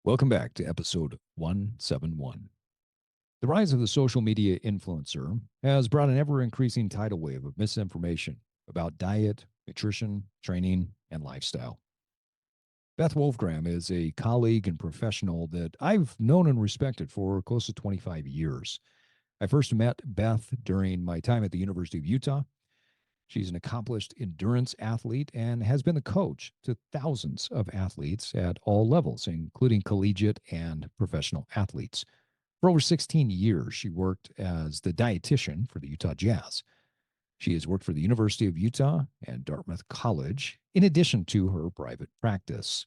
Welcome back to episode 171. The rise of the social media influencer has brought an ever increasing tidal wave of misinformation about diet, nutrition, training, and lifestyle. Beth Wolfgram is a colleague and professional that I've known and respected for close to 25 years. I first met Beth during my time at the University of Utah. She's an accomplished endurance athlete and has been the coach to thousands of athletes at all levels, including collegiate and professional athletes. For over 16 years, she worked as the dietitian for the Utah Jazz. She has worked for the University of Utah and Dartmouth College, in addition to her private practice.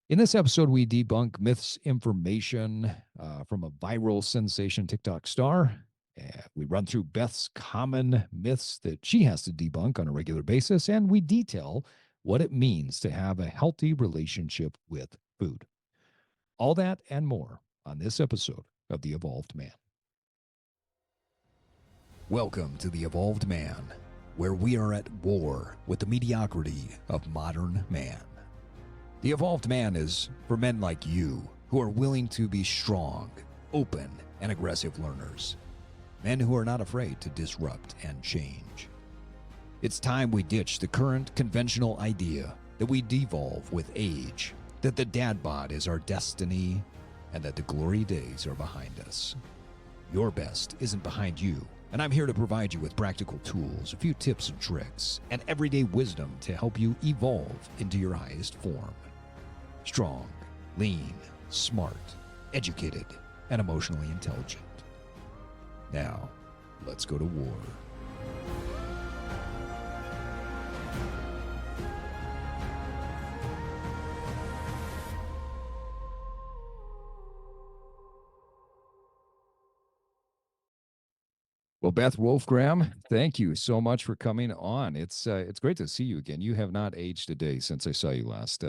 In this episode, we debunk misinformation from a viral sensation TikTok star. We run through Beth's common myths that she has to debunk on a regular basis, and we detail what it means to have a healthy relationship with food. All that and more on this episode of The Evolved Man. Welcome to The Evolved Man, where we are at war with the mediocrity of modern man. The Evolved Man is for men like you who are willing to be strong, open, and aggressive learners. Men who are not afraid to disrupt and change. It's time we ditch the current conventional idea that we devolve with age, that the dad bod is our destiny, and that the glory days are behind us. Your best isn't behind you, and I'm here to provide you with practical tools, a few tips and tricks, and everyday wisdom to help you evolve into your highest form. Strong, lean, smart, educated, and emotionally intelligent. Now, let's go to war. Well, Beth Wolfgram, thank you so much for coming on. It's great to see you again. You have not aged a day since I saw you last,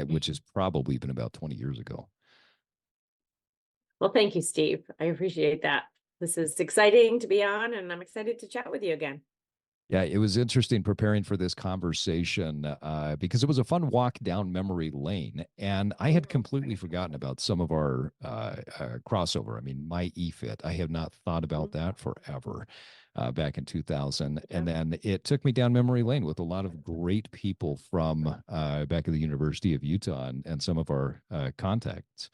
which has probably been about 20 years ago. Well, thank you, Steve. I appreciate that. This is exciting to be on, and I'm excited to chat with you again. Yeah, it was interesting preparing for this conversation because it was a fun walk down memory lane, and I had completely forgotten about some of our crossover. I mean, my EFIT, I have not thought about that forever back in 2000. Yeah. And then it took me down memory lane with a lot of great people from back at the University of Utah and some of our contacts.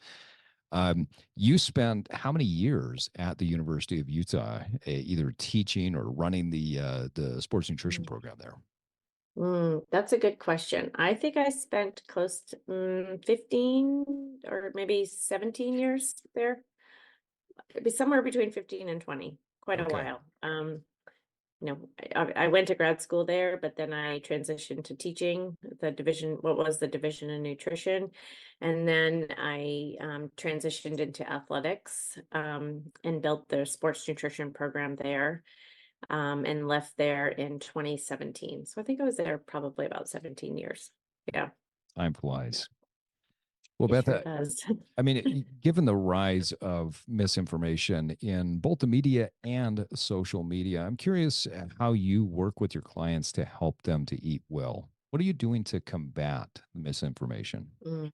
You spent how many years at the University of Utah, either teaching or running the sports nutrition program there? That's a good question. I think I spent close to 15 or maybe 17 years there. It'd be somewhere between 15 and 20, quite a Okay. while. I went to grad school there, but then I transitioned to teaching what was the division in nutrition. And then I transitioned into athletics and built the sports nutrition program there and left there in 2017. So I think I was there probably about 17 years. Yeah, Time flies. Well, it Beth, sure does. I mean, given the rise of misinformation in both the media and social media, I'm curious how you work with your clients to help them to eat well. What are you doing to combat misinformation? Mm.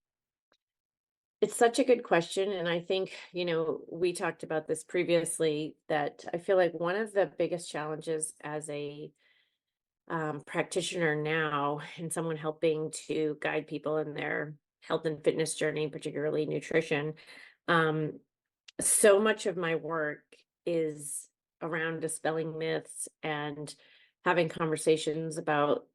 It's such a good question. And I think, we talked about this previously, that I feel like one of the biggest challenges as a practitioner now and someone helping to guide people in their health and fitness journey, particularly nutrition, um, so much of my work is around dispelling myths and having conversations about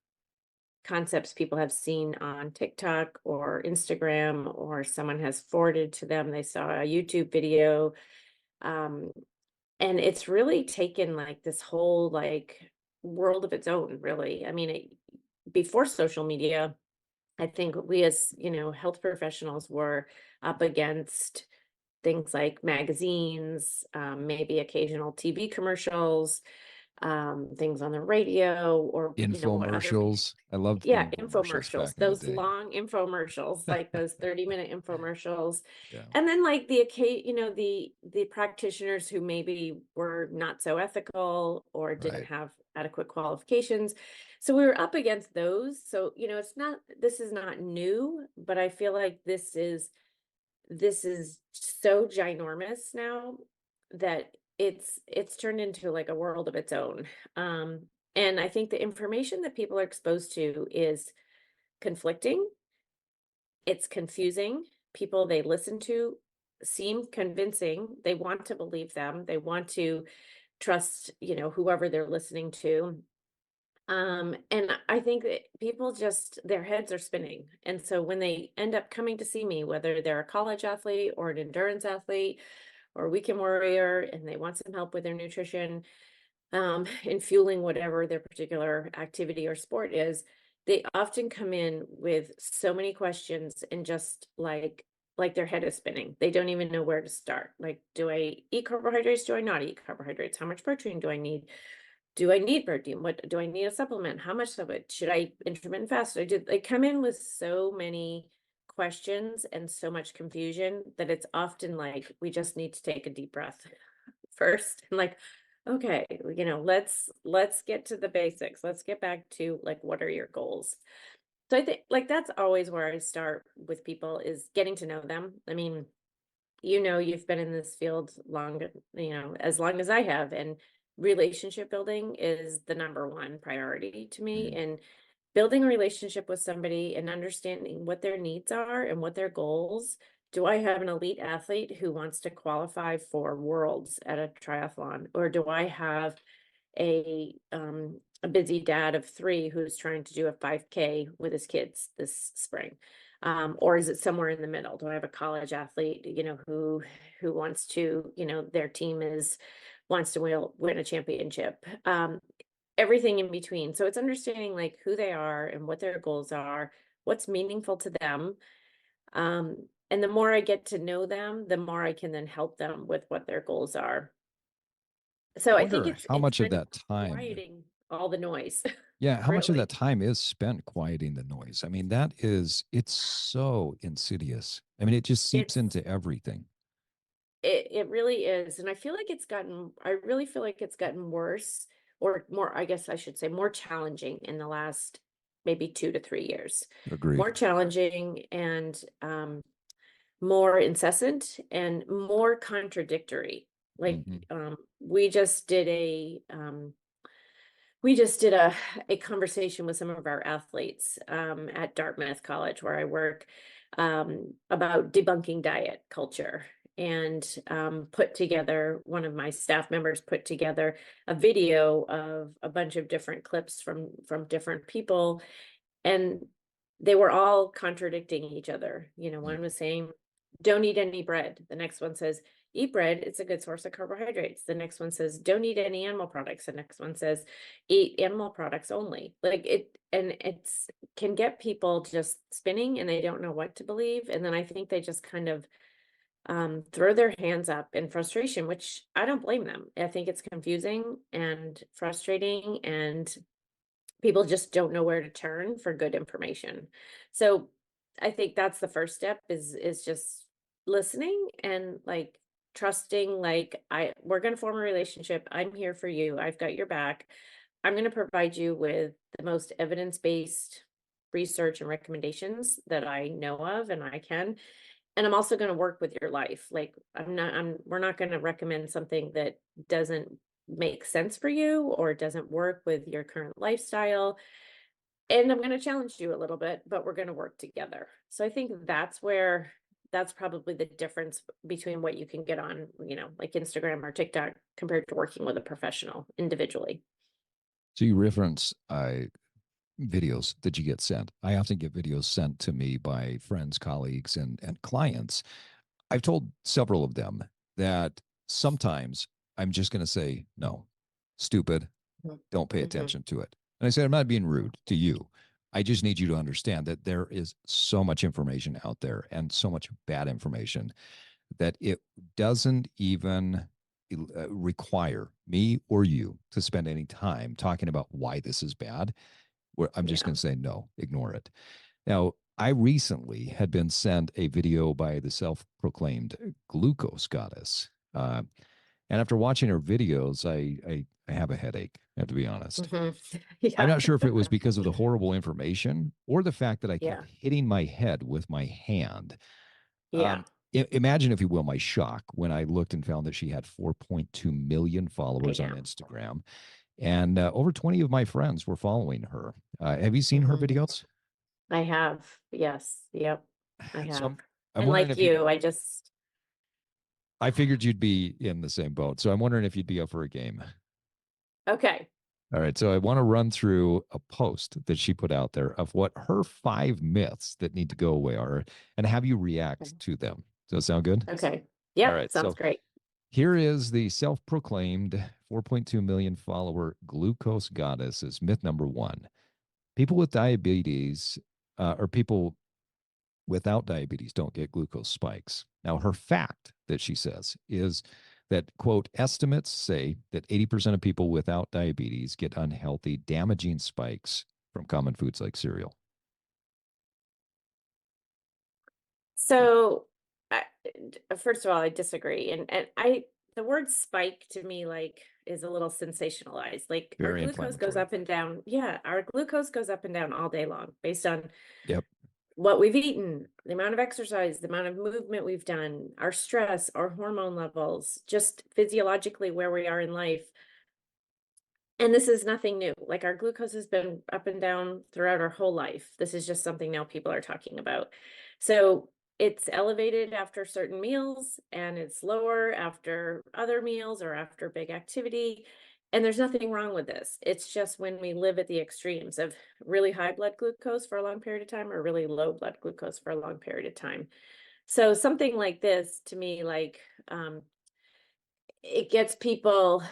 concepts people have seen on TikTok or Instagram, or someone has forwarded to them. They saw a YouTube video. Um, and it's really taken like this whole world of its own, really. I mean, before social media, I think we as, health professionals were up against things like magazines, maybe occasional TV commercials, things on the radio, or what other Infomercials. I loved the yeah, infomercials infomercials, back in the those day. long infomercials, like those 30-minute infomercials. Yeah. And then like the practitioners who maybe were not so ethical or didn't Right. have adequate qualifications. So we were up against those. So, this is not new, but I feel like this is so ginormous now that it's turned into like a world of its own. And I think the information that people are exposed to is conflicting, it's confusing. People they listen to seem convincing. They want to believe them. They want to trust, whoever they're listening to. And I think that people just their heads are spinning. And so when they end up coming to see me, whether they're a college athlete or an endurance athlete or a weekend warrior, and they want some help with their nutrition, in fueling whatever their particular activity or sport is, they often come in with so many questions and just like their head is spinning. They don't even know where to start. Like, do I eat carbohydrates? Do I not eat carbohydrates? How much protein do I need? Do I need protein? What do I need a supplement? How much of it? Should I intermittent fast? They come in with so many questions and so much confusion that it's often like we just need to take a deep breath first and like, okay, let's get to the basics. Let's get back to like what are your goals? So I think like that's always where I start with people is getting to know them. I mean, you've been in this field long, as long as I have, and relationship building is the number one priority to me. Mm. And building a relationship with somebody and understanding what their needs are and what their goals. Do I have an elite athlete who wants to qualify for worlds at a triathlon, or do I have a busy dad of three who's trying to do a 5K with his kids this spring? Or is it somewhere in the middle? Do I have a college athlete, who wants to, their team wants to win a championship? Everything in between. So it's understanding like who they are and what their goals are, what's meaningful to them. And the more I get to know them, the more I can then help them with what their goals are. So I I think wonder it's how it's much of kind of that time, quieting all the noise, yeah, how much of really. that time is spent quieting the noise? I mean, it's so insidious. I mean, it just seeps It's into everything. it really is. And I really feel like it's gotten worse or more, I guess I should say more challenging in the last maybe 2 to 3 years. More Agreed. challenging and more incessant and more contradictory. Like Hmm. we just did a conversation with some of our athletes at Dartmouth College where I work, about debunking diet culture, and put together one of my staff members put together a video of a bunch of different clips from different people, and they were all contradicting each other. One was saying, don't eat any bread. The next one says, eat bread. It's a good source of carbohydrates. The next one says, don't eat any animal products. The next one says, eat animal products only. Like it's can get people just spinning and they don't know what to believe. And then I think they just kind of throw their hands up in frustration, which I don't blame them. I think it's confusing and frustrating, and people just don't know where to turn for good information. So I think that's the first step is just listening and like trusting, like we're going to form a relationship. I'm here for you. I've got your back. I'm going to provide you with the most evidence-based research and recommendations that I know of and I can. And I'm also going to work with your life. Like we're not going to recommend something that doesn't make sense for you or doesn't work with your current lifestyle. And I'm going to challenge you a little bit, but we're going to work together. So I think that's probably the difference between what you can get on, like Instagram or TikTok compared to working with a professional individually. So you reference videos that you get sent. I often get videos sent to me by friends, colleagues, and clients. I've told several of them that sometimes I'm just going to say, no, stupid, don't pay Mm-hmm. attention to it. And I said, I'm not being rude to you. I just need you to understand that there is so much information out there and so much bad information that it doesn't even require me or you to spend any time talking about why this is bad. Where I'm just Yeah. going to say, no, ignore it. Now, I recently had been sent a video by the self proclaimed glucose goddess. And after watching her videos, I have a headache, I have to be honest. Mm-hmm. I'm Yeah. not sure if it was because of the horrible information or the fact that I kept Yeah. hitting my head with my hand. Yeah. imagine, if you will, my shock when I looked and found that she had 4.2 million I followers on know. Instagram, and over 20 of my friends were following her. Have you seen her Hmm. videos? I have. Yes. Yep. I So have. I'm And wondering like if you. you, I just, I figured you'd be in the same boat, so I'm wondering if you'd be up for a game. okay. All right, so I want to run through a post that she put out there of what her 5 myths that need to go away are, and have you react to them. Does that sound good? Okay. All Yep. right, Sounds so great. here is the self-proclaimed 4.2 million follower glucose goddess is myth number one. People with diabetes, or people without diabetes, don't get glucose spikes. Now, her fact that she says is that, quote, estimates say that 80% of people without diabetes get unhealthy, damaging spikes from common foods like cereal. So, I, first of all, I disagree. And the word spike to me, like, is a little sensationalized. Like, our Very glucose goes inflammatory. up and down. Yeah, our glucose goes up and down all day long based on Yep. what we've eaten, the amount of exercise, the amount of movement we've done, our stress, our hormone levels, just physiologically where we are in life. And this is nothing new. Like, our glucose has been up and down throughout our whole life. This is just something now people are talking about. So it's elevated after certain meals and it's lower after other meals or after big activity. And there's nothing wrong with this. It's just when we live at the extremes of really high blood glucose for a long period of time or really low blood glucose for a long period of time. So something like this to me, like, it gets people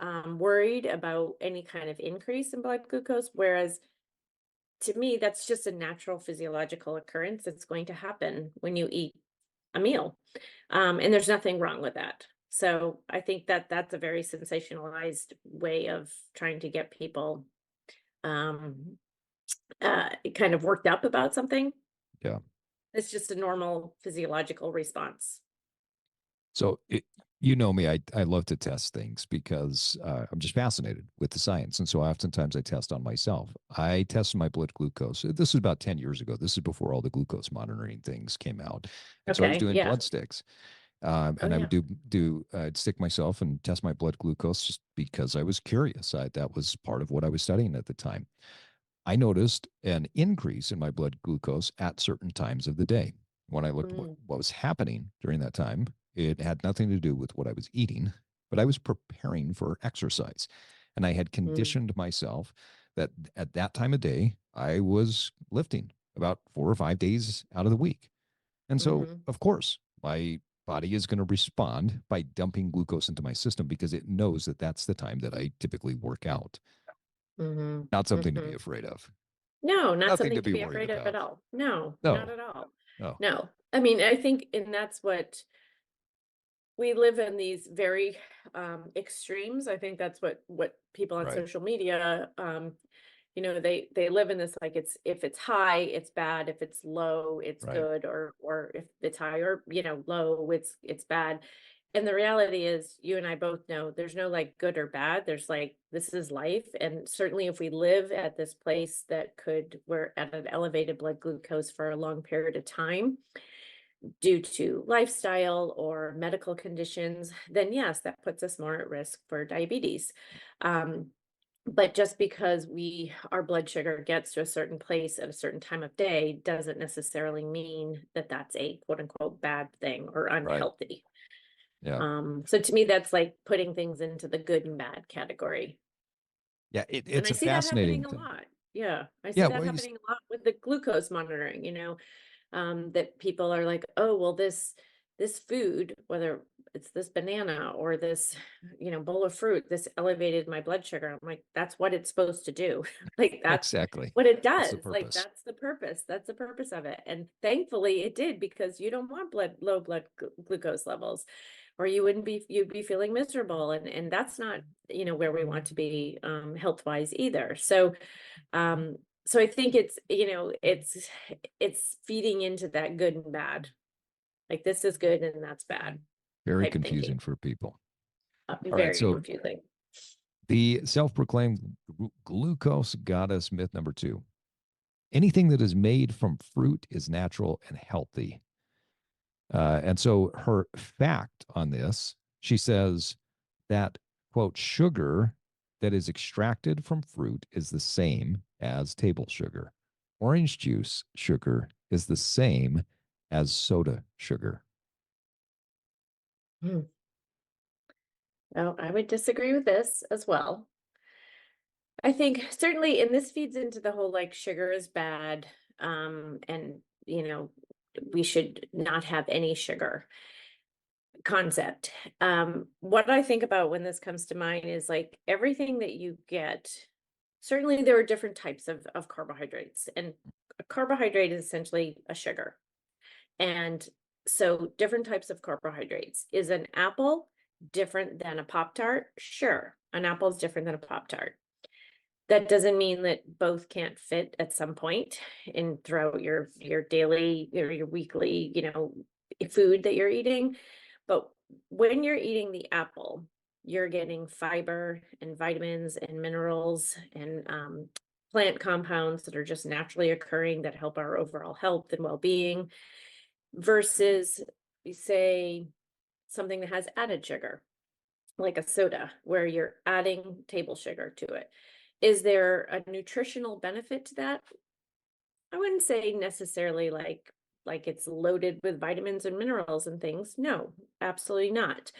worried about any kind of increase in blood glucose, whereas to me, that's just a natural physiological occurrence. It's going to happen when you eat a meal, and there's nothing wrong with that. So I think that that's a very sensationalized way of trying to get people um, kind of worked up about something. Yeah. It's just a normal physiological response. So you know me, I love to test things because I'm just fascinated with the science. And so oftentimes I test on myself. I tested my blood glucose. This is about 10 years ago. This is before all the glucose monitoring things came out. And so I was Okay, doing yeah. blood sticks. Oh And I would yeah. I'd stick myself and test my blood glucose just because I was curious. That was part of what I was studying at the time. I noticed an increase in my blood glucose at certain times of the day. When I looked at Mm, what was happening during that time, it had nothing to do with what I was eating, but I was preparing for exercise. And I had mm, conditioned myself that at that time of day, I was lifting about 4 or 5 days out of the week. And so, mhm, of course, my body is going to respond by dumping glucose into my system because it knows that that's the time that I typically work out. mhm, Not something to be mhm. afraid of. No, not Nothing something to to be be worried afraid of at about. all. No, not No, at all. no. No. I mean, I think and that's what we live in these very extremes. I think that's what people on Right, social media they live in this like it's if it's high, it's bad, if it's low, it's right. good, or if it's high or low, it's bad. And the reality is, you and I both know there's no like good or bad. There's like, this is life. And certainly if we live at this place that we're at an elevated blood glucose for a long period of time due to lifestyle or medical conditions, then yes, that puts us more at risk for diabetes. Um, but just because our blood sugar gets to a certain place at a certain time of day doesn't necessarily mean that that's a quote unquote bad thing or Right. unhealthy. Yeah. So to me, that's like putting things into the good and bad category. Yeah. And It's I a see that happening fascinating a thing. lot. Yeah, I see Yeah. that Well, happening a lot with the glucose monitoring, that people are like, oh, well, this food, whether it's this banana or this, bowl of fruit, this elevated my blood sugar. I'm like, that's what it's supposed to do. Like that's exactly. what it That's the does. Like purpose. that's the purpose. That's the purpose of it. And thankfully it did because you don't want low blood glucose levels or you'd be feeling miserable. And that's not, where we want to be health wise either. So I think it's feeding into that good and bad. Like this is good and that's bad Very type thinking. confusing for people. All right. Very So confusing. the self proclaimed glucose goddess myth number two: anything that is made from fruit is natural and healthy. And so her fact on this, she says that, quote, sugar that is extracted from fruit is the same as table sugar. Orange juice sugar is the same as soda sugar. Hmm. Oh, I would disagree with this as well. I think certainly, and this feeds into the whole like sugar is bad, and we should not have any sugar concept. What I think about when this comes to mind is like everything that you get, certainly there are different types of carbohydrates, and a carbohydrate is essentially a sugar. And so different types of carbohydrates. Is an apple different than a Pop Tart? Sure. An apple is different than a Pop Tart. That doesn't mean that both can't fit at some point in throughout your daily or your weekly, food that you're eating. But when you're eating the apple, you're getting fiber and vitamins and minerals and plant compounds that are just naturally occurring that help our overall health and well-being versus, say, something that has added sugar, like a soda, where you're adding table sugar to it. Is there a nutritional benefit to that? I wouldn't say necessarily like it's loaded with vitamins and minerals and things. No, absolutely not.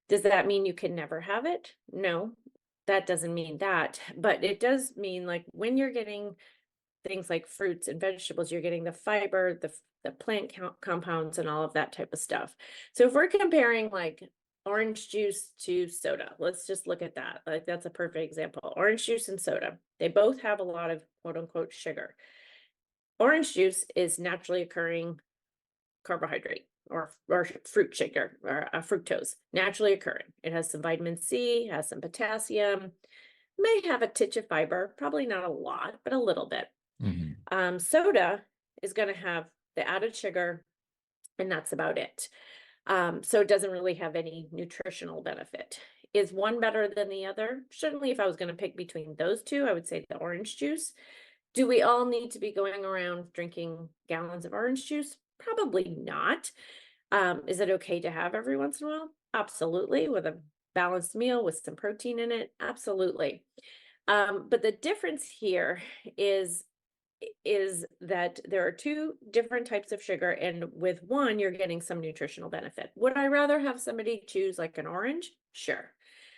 Does that mean you can never have it? No, that doesn't mean that. But it does mean like when you're getting things like fruits and vegetables, you're getting the fiber, the plant compounds, and all of that type of stuff. So if we're comparing like orange juice to soda, let's just look at that. Like that's a perfect example. Orange juice and soda, they both have a lot of quote unquote sugar. Orange juice is naturally occurring carbohydrate or fruit sugar or fructose, naturally occurring. It has some vitamin C, has some potassium, may have a titch of fiber, probably not a lot, but a little bit. Soda is going to have the added sugar, and that's about it. So it doesn't really have any nutritional benefit. Is one better than the other? Certainly, if I was going to pick between those two, I would say the orange juice. Do we all need to be going around drinking gallons of orange juice? Probably not. Is it okay to have every once in a while? Absolutely. With a balanced meal with some protein in it? Absolutely. But the difference here is that there are two different types of sugar, and with one, you're getting some nutritional benefit. Would I rather have somebody choose like an orange? Sure.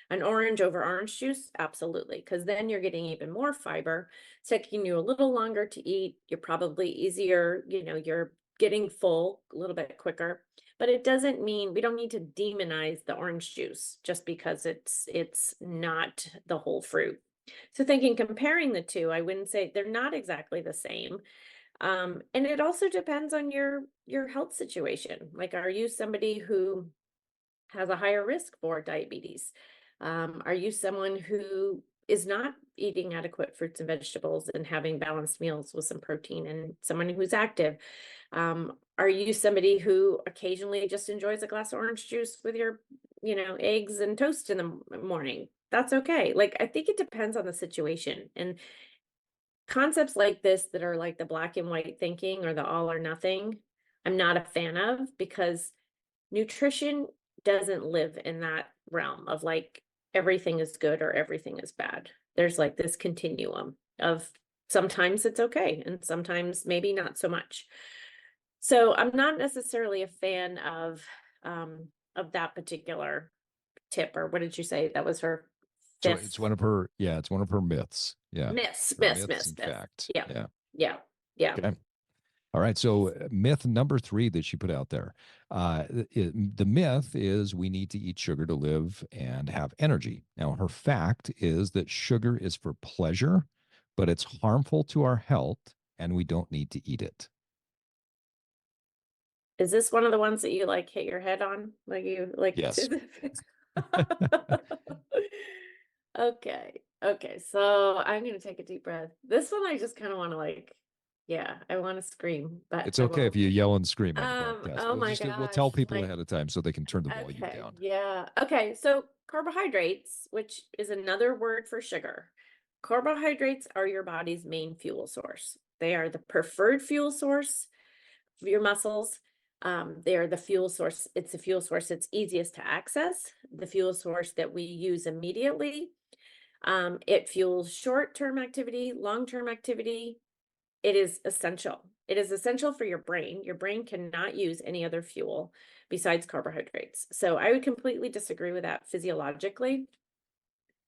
An orange over orange juice? Absolutely. Because then you're getting even more fiber, it's taking you a little longer to eat. You're probably easier, you're getting full a little bit quicker. But it doesn't mean we don't need to demonize the orange juice just because it's not the whole fruit. So comparing the two, I wouldn't say they're not exactly the same. And it also depends on your health situation. Like, are you somebody who has a higher risk for diabetes? Are you someone who is not eating adequate fruits and vegetables and having balanced meals with some protein, and someone who's active? Are you somebody who occasionally just enjoys a glass of orange juice with your, eggs and toast in the morning? That's okay. Like, I think it depends on the situation. And concepts like this that are like the black and white thinking or the all or nothing, I'm not a fan of, because nutrition doesn't live in that realm of like everything is good or everything is bad. There's like this continuum of sometimes it's okay and sometimes maybe not so much. So I'm not necessarily a fan of that particular tip. Or what did you say? That was her So it's fifth one of her, yeah, it's one of her myths. Yeah. miss, Her miss, myths miss, and miss. facts. Yeah, Yeah. yeah, yeah. Okay. All right. So, myth number 3 that she put out there. The myth is we need to eat sugar to live and have energy. Now, her fact is that sugar is for pleasure, but it's harmful to our health and we don't need to eat it. Is this one of the ones that you like hit your head on? Like you like Yes. to Okay. Okay. So I'm gonna take a deep breath. This one I just kind of want to like, yeah, I want to scream, but It's I okay if won't. you yell and scream on the podcast. Oh my We'll gosh. tell people Like, ahead of time so they can turn the volume okay, down. yeah. Okay, so carbohydrates, which is another word for sugar. Carbohydrates are your body's main fuel source. They are the preferred fuel source for your muscles. They're the fuel source. It's the fuel source that's easiest to access, the fuel source that we use immediately. It fuels short-term activity, long-term activity. It is essential. It is essential for your brain. Your brain cannot use any other fuel besides carbohydrates. So I would completely disagree with that physiologically.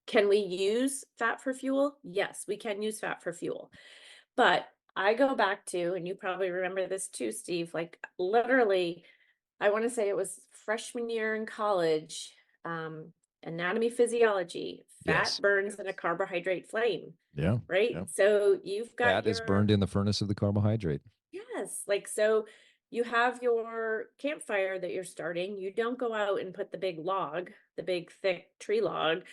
Can we use fat for fuel? Yes, we can use fat for fuel. But I go back to, and you probably remember this too, Steve, like literally, I want to say it was freshman year in college, anatomy physiology, fat Yes. burns in a carbohydrate flame, Yeah. right? Yeah. So you've got Fat is burned your, in the furnace of the carbohydrate. yes, like so you have your campfire that you're starting. You don't go out and put the big log, the big thick tree log,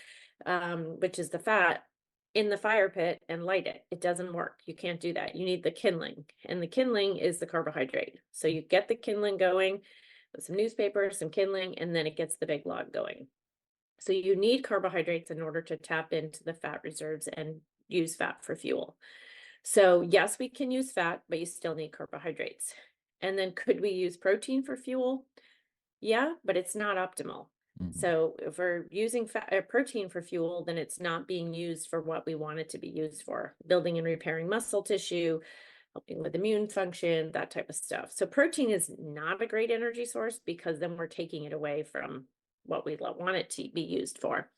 which is the fat, in the fire pit and light it. It doesn't work. You can't do that. You need the kindling, and the kindling is the carbohydrate. So you get the kindling going with some newspaper, some kindling, and then it gets the big log going. So you need carbohydrates in order to tap into the fat reserves and use fat for fuel. So yes, we can use fat, but you still need carbohydrates. And then could we use protein for fuel? Yeah, but it's not optimal. Mhm. So if we're using fat protein for fuel, then it's not being used for what we want it to be used for, building and repairing muscle tissue, helping with immune function, that type of stuff. So protein is not a great energy source because then we're taking it away from what we want it to be used for.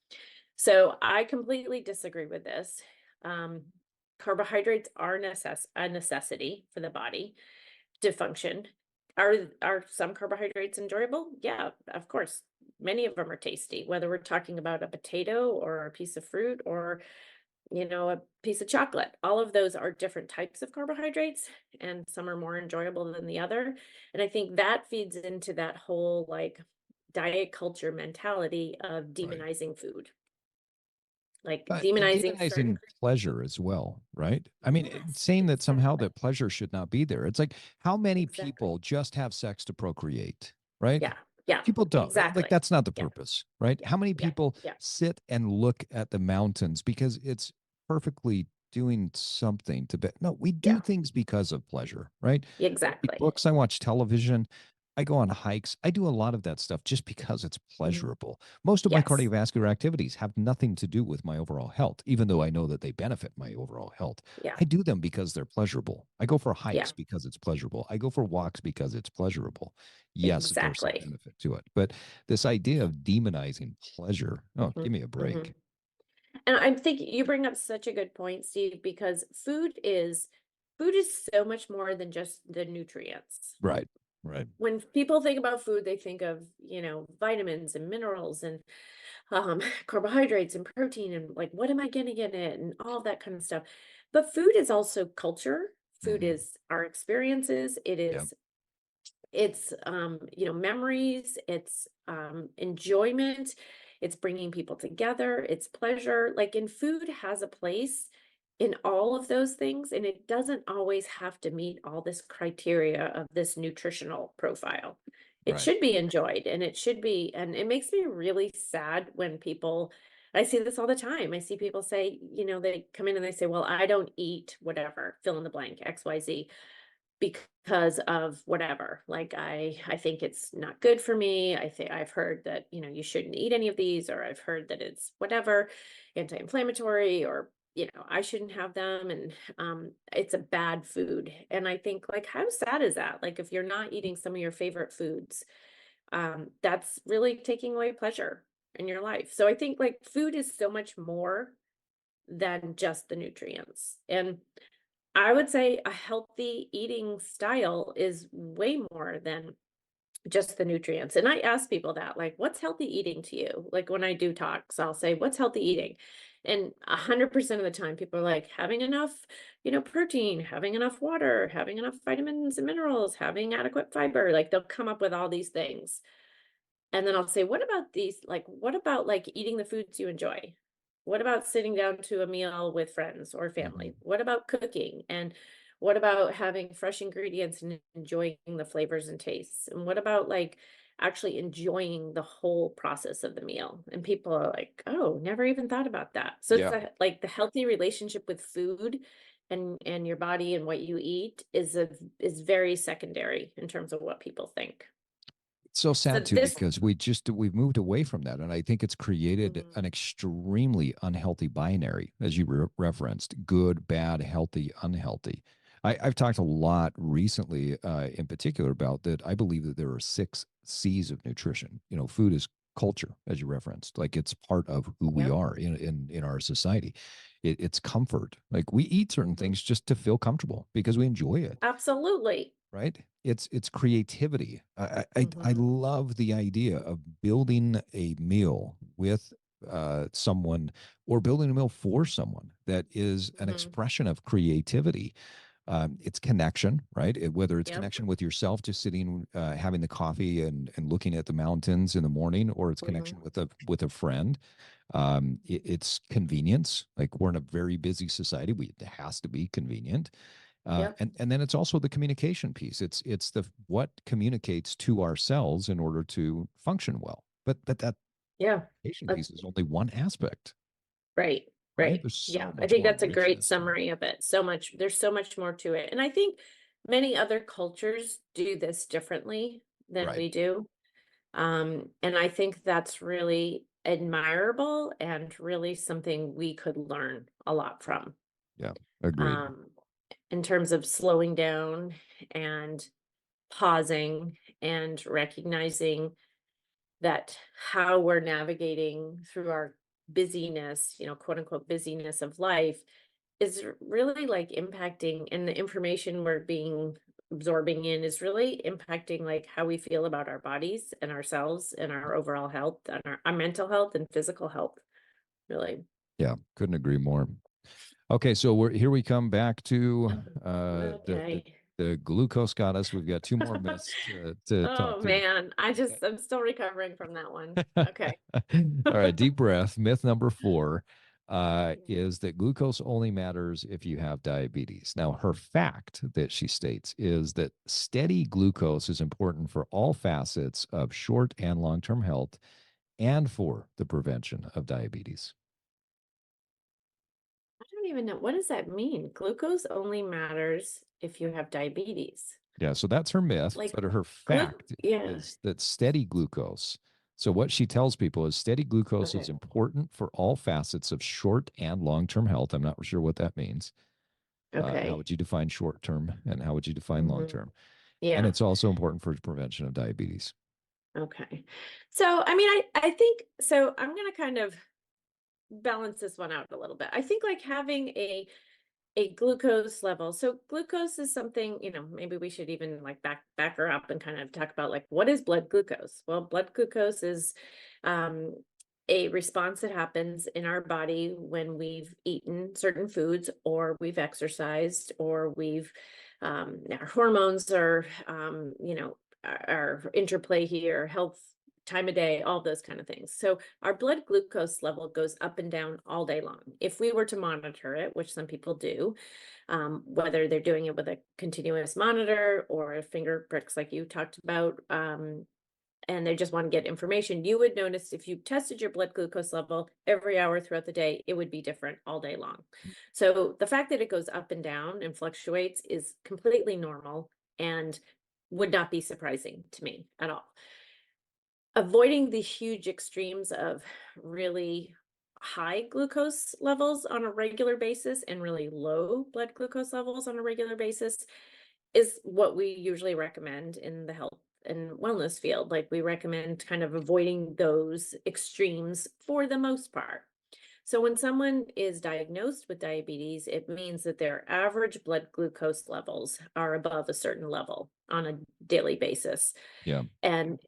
So I completely disagree with this. Um, Carbohydrates are a necessity for the body to function. Are some carbohydrates enjoyable? Yeah, of course. Many of them are tasty, whether we're talking about a potato or a piece of fruit or, a piece of chocolate. All of those are different types of carbohydrates, and some are more enjoyable than the other. And I think that feeds into that whole like diet culture mentality of Right. demonizing food, like And demonizing certain. demonizing pleasure as well, right? I mean, Yes, saying that somehow exactly. that pleasure should not be there. It's like how many Exactly. people just have sex to procreate, right? Yeah. Yeah. People don't. Like Exactly. that's not the Yeah. purpose, right? How many Yeah. people Yeah. sit and look at the mountains because it's perfectly doing something to be. No, we do Yeah. things because of pleasure, right? I read Exactly. books, I watch television, I go on hikes. I do a lot of that stuff just because it's Mhm. pleasurable. Most of my Yes. cardiovascular activities have nothing to do with my overall health, even though I know that they benefit my overall health. Yeah. I do them because they're pleasurable. I go for hikes Yeah. because it's pleasurable. I go for walks because it's pleasurable. Yes, there's some Exactly. benefit to it. But this idea of demonizing pleasure, oh, give Mhm. me a break. Mhm. And I think you bring up such a good point, Steve, because food is so much more than just the nutrients. Right. Right. When people think about food, they think of, vitamins and minerals and carbohydrates and protein and like what am I getting in it and all that kind of stuff. But food is also culture. Food Mhm. is our experiences. It Yeah. is it's memories, it's enjoyment, it's bringing people together, it's pleasure. Like, and food has a place in all of those things, and it doesn't always have to meet all this criteria of this nutritional profile. It Right. should be enjoyed, and it should be, and it makes me really sad when people, I see this all the time. I see people say, they come in and they say, well, I don't eat whatever, fill in the blank, XYZ, because of whatever. Like I think it's not good for me. I think I've heard that, you shouldn't eat any of these, or I've heard that it's whatever, anti-inflammatory, or I shouldn't have them, and it's a bad food. And I think, like, how sad is that? Like, if you're not eating some of your favorite foods, that's really taking away pleasure in your life. So I think like food is so much more than just the nutrients. And I would say a healthy eating style is way more than just the nutrients. And I ask people that, like, what's healthy eating to you? Like when I do talks, I'll say, what's healthy eating? And 100% of the time, people are like, having enough, protein, having enough water, having enough vitamins and minerals, having adequate fiber. Like they'll come up with all these things. And then I'll say, "What about these, like, what about, like, eating the foods you enjoy? What about sitting down to a meal with friends or Mhm. family? What about cooking? And what about having fresh ingredients and enjoying the flavors and tastes? And what about, like, actually enjoying the whole process of the meal?" And people are like, "Oh, never even thought about that." So it's Yeah. the healthy relationship with food and your body and what you eat is very secondary in terms of what people think. It's so So sad too this because we've moved away from that, and I think it's created Mhm. an extremely unhealthy binary, as you referenced: good, bad, healthy, unhealthy. I've talked a lot recently, in particular, about that. I believe that there are 6 C's of nutrition. Food is culture, as you referenced, like it's part of who we Yep. are in our society. It's comfort. Like we eat certain Mhm. things just to feel comfortable because we enjoy it, Absolutely. right? It's creativity. I Mhm. love the idea of building a meal with someone, or building a meal for someone that is an Mhm. expression of creativity. It's connection, right? Whether it's Yep. connection with yourself, just sitting, having the coffee and looking at the mountains in the morning, or it's Mhm. connection with a friend. It's convenience. Like we're in a very busy society, it has to be convenient. Yep. And then it's also the communication piece. It's the what communicates to ourselves in order to function well. But that Yeah. communication Uh, piece is only one aspect, right. right? Right. There's Yeah. so I much think more that's a great richness to it. summary of it. So much, there's so much more to it. And I think many other cultures do this differently than Right. we do. And I think that's really admirable and really something we could learn a lot from. Yeah. Agreed. Um, in terms of slowing down and pausing and recognizing that how we're navigating through our busyness, quote unquote busyness of life is really like impacting, and the information we're being absorbing in is really impacting like how we feel about our bodies and ourselves and our overall health and our mental health and physical health, really. Yeah. Couldn't agree more. Okay, so we come back to the Okay. the glucose goddess. We've got 2 more myths to talk Oh through. man, I'm still recovering from that one. Okay. All right, deep breath. Myth number 4 is that glucose only matters if you have diabetes. Now, her fact that she states is that steady glucose is important for all facets of short and long term health and for the prevention of diabetes. I don't even know. What does that mean? Glucose only matters if you have diabetes. Yeah, so that's her myth, Like but her glu fact yeah. is that steady glucose. So what she tells people is steady glucose is Okay. important for all facets of short and long-term health. I'm not sure what that means. How Okay. would you define short-term and how would you define Mhm. long-term? And Yeah. it's also important for prevention of diabetes. Okay. So, I mean, I think so I'm gonna kind of balance this one out a little bit. I think like having a glucose level. So glucose is something, maybe we should even like back her up and kind of talk about like what is blood glucose? Well, blood glucose is um a response that happens in our body when we've eaten certain foods or we've exercised or we've our hormones are our interplay here, health, time of day, all those kind of things. So our blood glucose level goes up and down all day long. If we were to monitor it, which some people do, whether they're doing it with a continuous monitor or a finger pricks like you talked about, and they just want to get information, you would notice if you tested your blood glucose level every hour throughout the day, it would be different all day long. So the fact that it goes up and down and fluctuates is completely normal and would not be surprising to me at all. Avoiding the huge extremes of really high glucose levels on a regular basis and really low blood glucose levels on a regular basis is what we usually recommend in the health and wellness field. Like we recommend kind of avoiding those extremes for the most part. So when someone is diagnosed with diabetes, it means that their average blood glucose levels are above a certain level on a daily basis. Yeah. And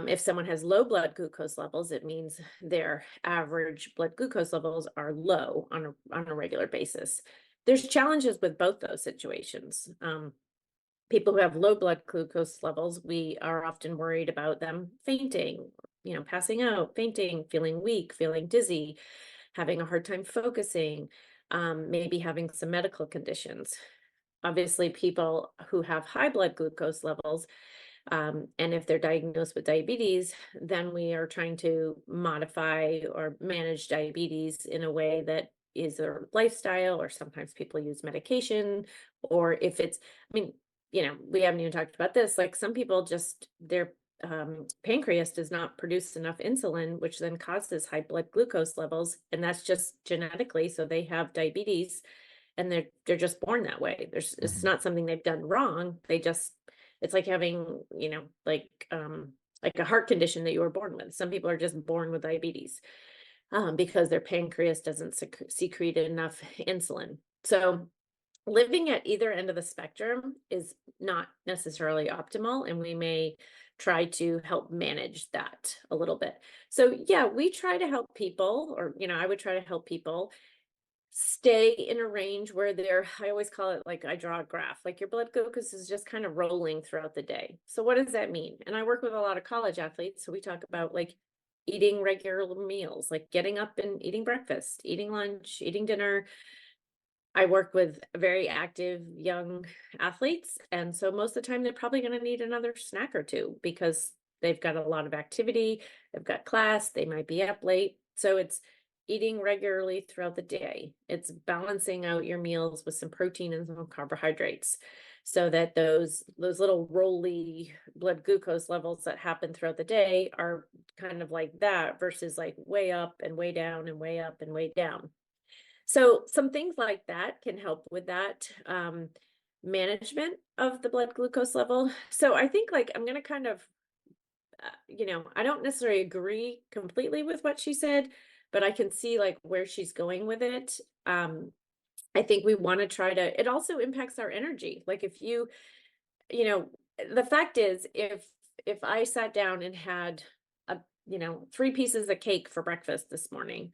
if someone has low blood glucose levels, it means their average blood glucose levels are low on a regular basis. There's challenges with both those situations. People who have low blood glucose levels, we are often worried about them fainting, passing out, fainting, feeling weak, feeling dizzy, having a hard time focusing, maybe having some medical conditions. Obviously, people who have high blood glucose levels, and if they're diagnosed with diabetes, then we are trying to modify or manage diabetes in a way that is their lifestyle, or sometimes people use medication, or if it's, I mean, we haven't even talked about this. Like some people just, their pancreas does not produce enough insulin, which then causes high blood glucose levels. And that's just genetically. So they have diabetes and they're just born that way. It's Mhm. not something they've done wrong. They just, it's like having, like a heart condition that you were born with. Some people are just born with diabetes because their pancreas doesn't secrete enough insulin. So living at either end of the spectrum is not necessarily optimal, and we may try to help manage that a little bit. So yeah, we try to help people, or I would try to help people stay in a range where they're, I always call it, like, I draw a graph, like your blood glucose is just kind of rolling throughout the day. So what does that mean? And I work with a lot of college athletes, so we talk about like eating regular meals, like getting up and eating breakfast, eating lunch, eating dinner. I work with very active young athletes, and so most of the time they're probably going to need another snack or two because they've got a lot of activity, they've got class, they might be up late. So it's eating regularly throughout the day. It's balancing out your meals with some protein and some carbohydrates so that those little rolly blood glucose levels that happen throughout the day are kind of like that versus like way up and way down and way up and way down. So some things like that can help with that management of the blood glucose level. So I think, like, I'm going to kind of, I don't necessarily agree completely with what she said, but I can see like where she's going with it. I think we want to try to, it also impacts our energy. Like if you know, the fact is, if I sat down and had a, 3 pieces of cake for breakfast this morning,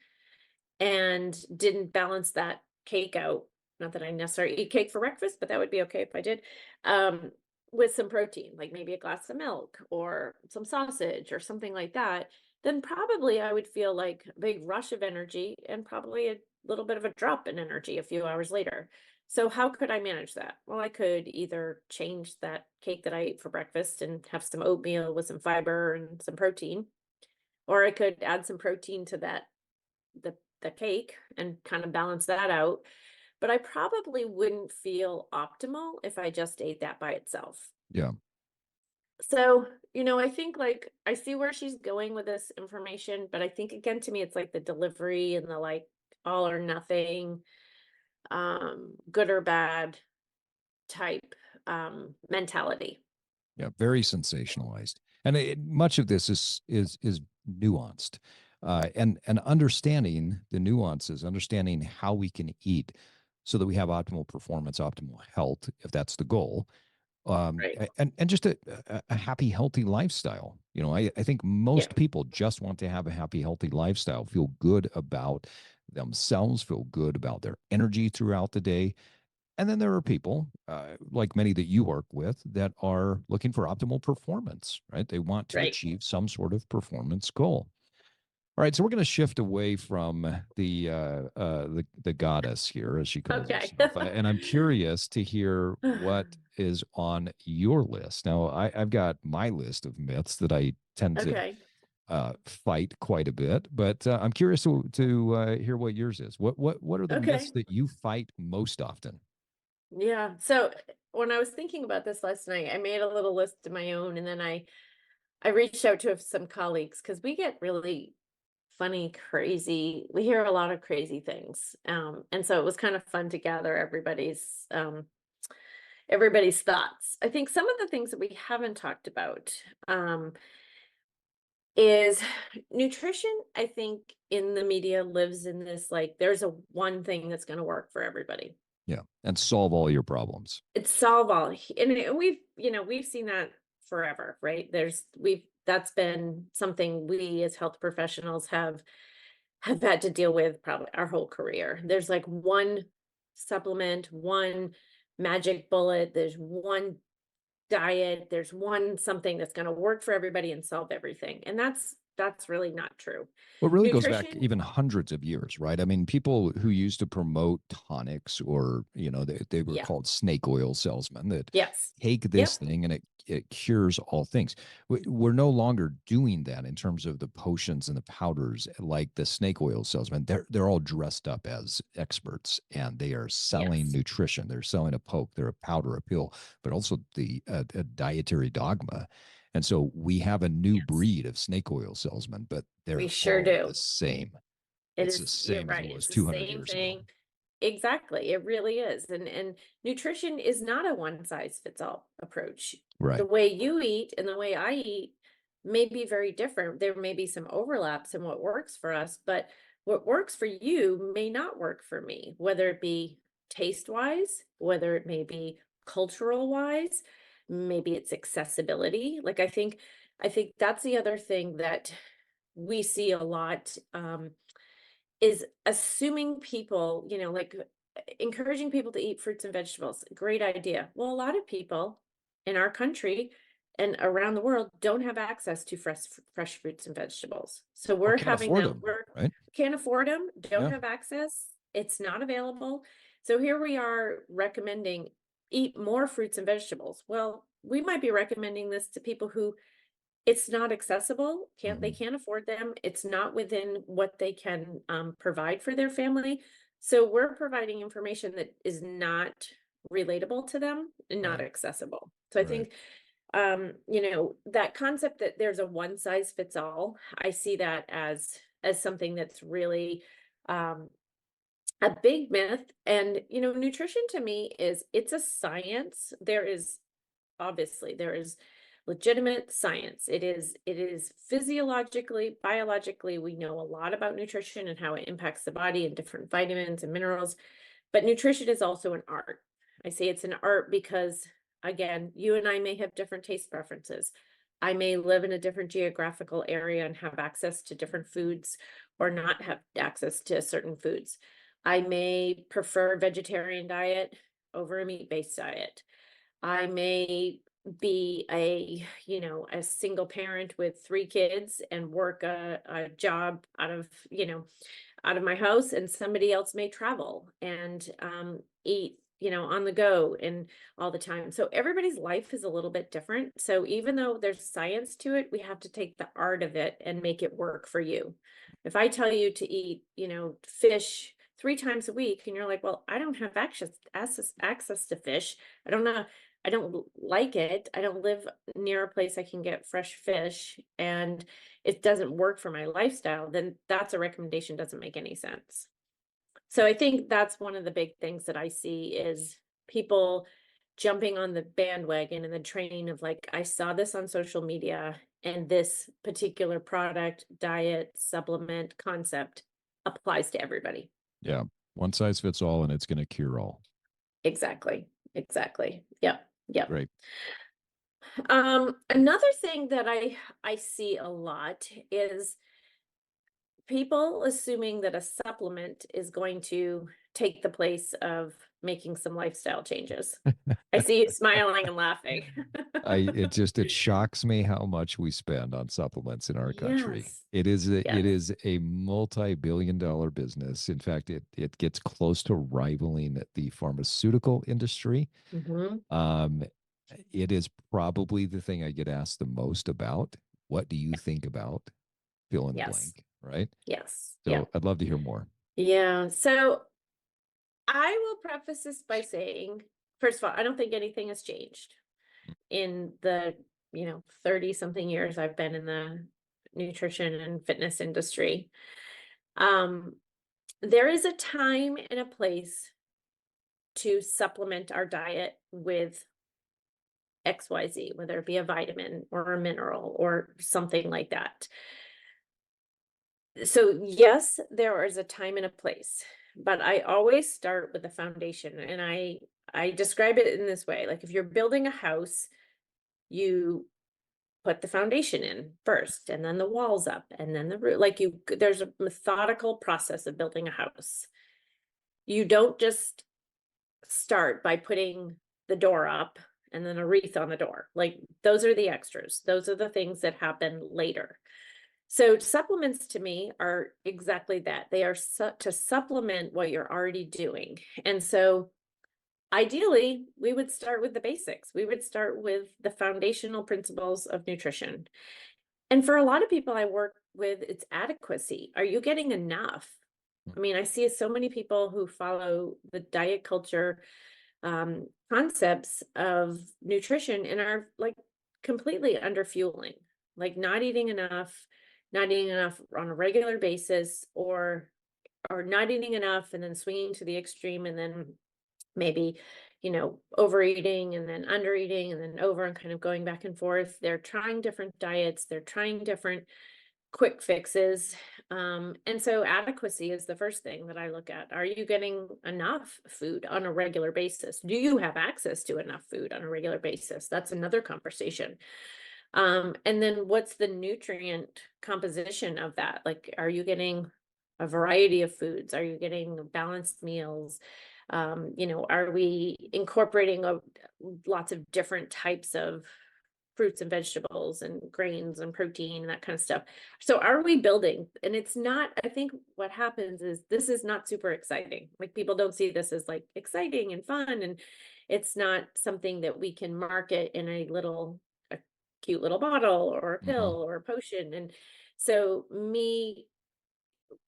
and didn't balance that cake out. Not that I necessarily eat cake for breakfast, but that would be okay if I did. Um, with some protein, like maybe a glass of milk or some sausage or something like that, then probably I would feel like a big rush of energy and probably a little bit of a drop in energy a few hours later. So how could I manage that? Well, I could either change that cake that I ate for breakfast and have some oatmeal with some fiber and some protein, or I could add some protein to the cake and kind of balance that out. But I probably wouldn't feel optimal if I just ate that by itself. Yeah. So, I think, like, I see where she's going with this information, but I think, again, to me, it's like the delivery and the like all or nothing, good or bad type mentality. Yeah, very sensationalized, and much of this is nuanced, and understanding the nuances, understanding how we can eat so that we have optimal performance, optimal health, if that's the goal, Right. and just a happy, healthy lifestyle. I think Yeah. most people just want to have a happy, healthy lifestyle, feel good about themselves, feel good about their energy throughout the day, and then there are people, like many that you work with, that are looking for optimal performance, right? They want to Right. achieve some sort of performance goal. All right, so we're going to shift away from the goddess here, as she calls Okay. herself, and I'm curious to hear what is on your list. Now, I've got my list of myths that I tend to Okay. fight quite a bit, but I'm curious to hear what yours is. What are the myths Okay. that you fight most often? Yeah. So when I was thinking about this last night, I made a little list of my own, and then I reached out to some colleagues because we get really funny, crazy. We hear a lot of crazy things, and so it was kind of fun to gather everybody's thoughts. I think some of the things that we haven't talked about is nutrition. I think in the media lives in this, like, there's a one thing that's going to work for everybody. Yeah, and solve all your problems. It's solve all, and we've seen that forever, right? That's been something we as health professionals have had to deal with probably our whole career. There's like one supplement, one magic bullet, there's one diet, there's one something that's going to work for everybody and solve everything. And that's really not true. Well, it really goes back Nutrition, even hundreds of years, right? I mean, people who used to promote tonics, or, they were yeah. called snake oil salesmen, that Yes. take this Yep. thing and it it cures all things. We're no longer doing that in terms of the potions and the powders like the snake oil salesmen. They're all dressed up as experts, and they are selling Yes. nutrition. They're selling a poke, they're a powder, a pill, but also a dietary dogma. And so we have a new Yes. breed of snake oil salesmen, but We they're sure all the do. same. It It's the is, you're same as it right. was It's the 200 same years ago. thing. Exactly. It really is. And nutrition is not a one size fits all approach. The Right. way you eat and the way I eat may be very different. There may be some overlaps in what works for us, but what works for you may not work for me, whether it be taste wise, whether it may be cultural wise, maybe it's accessibility. Like I think that's the other thing that we see a lot. Is assuming people, like encouraging people to eat fruits and vegetables. Great idea. Well, a lot of people in our country and around the world don't have access to fresh fruits and vegetables. So Or we're can't having afford them, them, we're right? can't afford them, don't Yeah. have access, it's not available. So here we are recommending eat more fruits and vegetables. Well, we might be recommending this to people who it's not accessible, they Mhm. can't afford them, it's not within what they can, provide for their family, so we're providing information that is not relatable to them and not Right. accessible. So I Right. think, that concept that there's a one size fits all, I see that as something that's really, um, a big myth, and, nutrition to me is it's a science, obviously, there is legitimate science. It is physiologically, biologically, we know a lot about nutrition and how it impacts the body and different vitamins and minerals, but nutrition is also an art. I say it's an art because again, you and I may have different taste preferences. I may live in a different geographical area and have access to different foods or not have access to certain foods. I may prefer vegetarian diet over a meat-based diet. I may be a single parent with 3 kids and work a job out of my house, and somebody else may travel and eat, on the go and all the time. So everybody's life is a little bit different. So even though there's science to it, we have to take the art of it and make it work for you. If I tell you to eat, fish 3 times a week, and you're like, well, I don't have access to fish. I don't know. I don't like it. I don't live near a place I can get fresh fish, and it doesn't work for my lifestyle, then that's a recommendation doesn't make any sense. So I think that's one of the big things that I see is people jumping on the bandwagon and the train of like, I saw this on social media and this particular product, diet, supplement concept applies to everybody. Yeah. One size fits all, and it's going to cure all. Exactly. Exactly. Yep. Yep. Great. Another thing that I see a lot is people assuming that a supplement is going to take the place of making some lifestyle changes. I see you smiling and laughing. It shocks me how much we spend on supplements in our country. Yes. It Yes. is a multi-billion-dollar business. In fact, it gets close to rivaling the pharmaceutical industry. Hmm. Um, it is probably the thing I get asked the most about. What do you think about fill in the Yes. blank? Right. Yes. Yeah. So I'd love to hear more. Yeah. So I will preface this by saying, first of all, I don't think anything has changed in the, 30 something years I've been in the nutrition and fitness industry. Um, there is a time and a place to supplement our diet with XYZ, whether it be a vitamin or a mineral or something like that. So, yes, there is a time and a place, but I always start with the foundation, and I describe it in this way. Like if you're building a house, you put the foundation in first, and then the walls up, and then the roof. Like there's a methodical process of building a house. You don't just start by putting the door up and then a wreath on the door. Like those are the extras. Those are the things that happen later. So supplements to me are exactly that. They are to supplement what you're already doing. And so ideally, we would start with the basics. We would start with the foundational principles of nutrition. And for a lot of people I work with, it's adequacy. Are you getting enough? I mean, I see so many people who follow the diet culture concepts of nutrition and are like completely under fueling, like not eating enough, not eating enough on a regular basis, or not eating enough and then swinging to the extreme and then maybe, overeating and then undereating and then over and kind of going back and forth. They're trying different diets, they're trying different quick fixes. And so adequacy is the first thing that I look at. Are you getting enough food on a regular basis? Do you have access to enough food on a regular basis? That's another conversation. And then what's the nutrient composition of that? Like, are you getting a variety of foods? Are you getting balanced meals? Are we incorporating lots of different types of fruits and vegetables and grains and protein and that kind of stuff? So are we building? And it's not, I think what happens is this is not super exciting. Like people don't see this as like exciting and fun. And it's not something that we can market in a cute little bottle or a Hmm. pill or a potion. And so me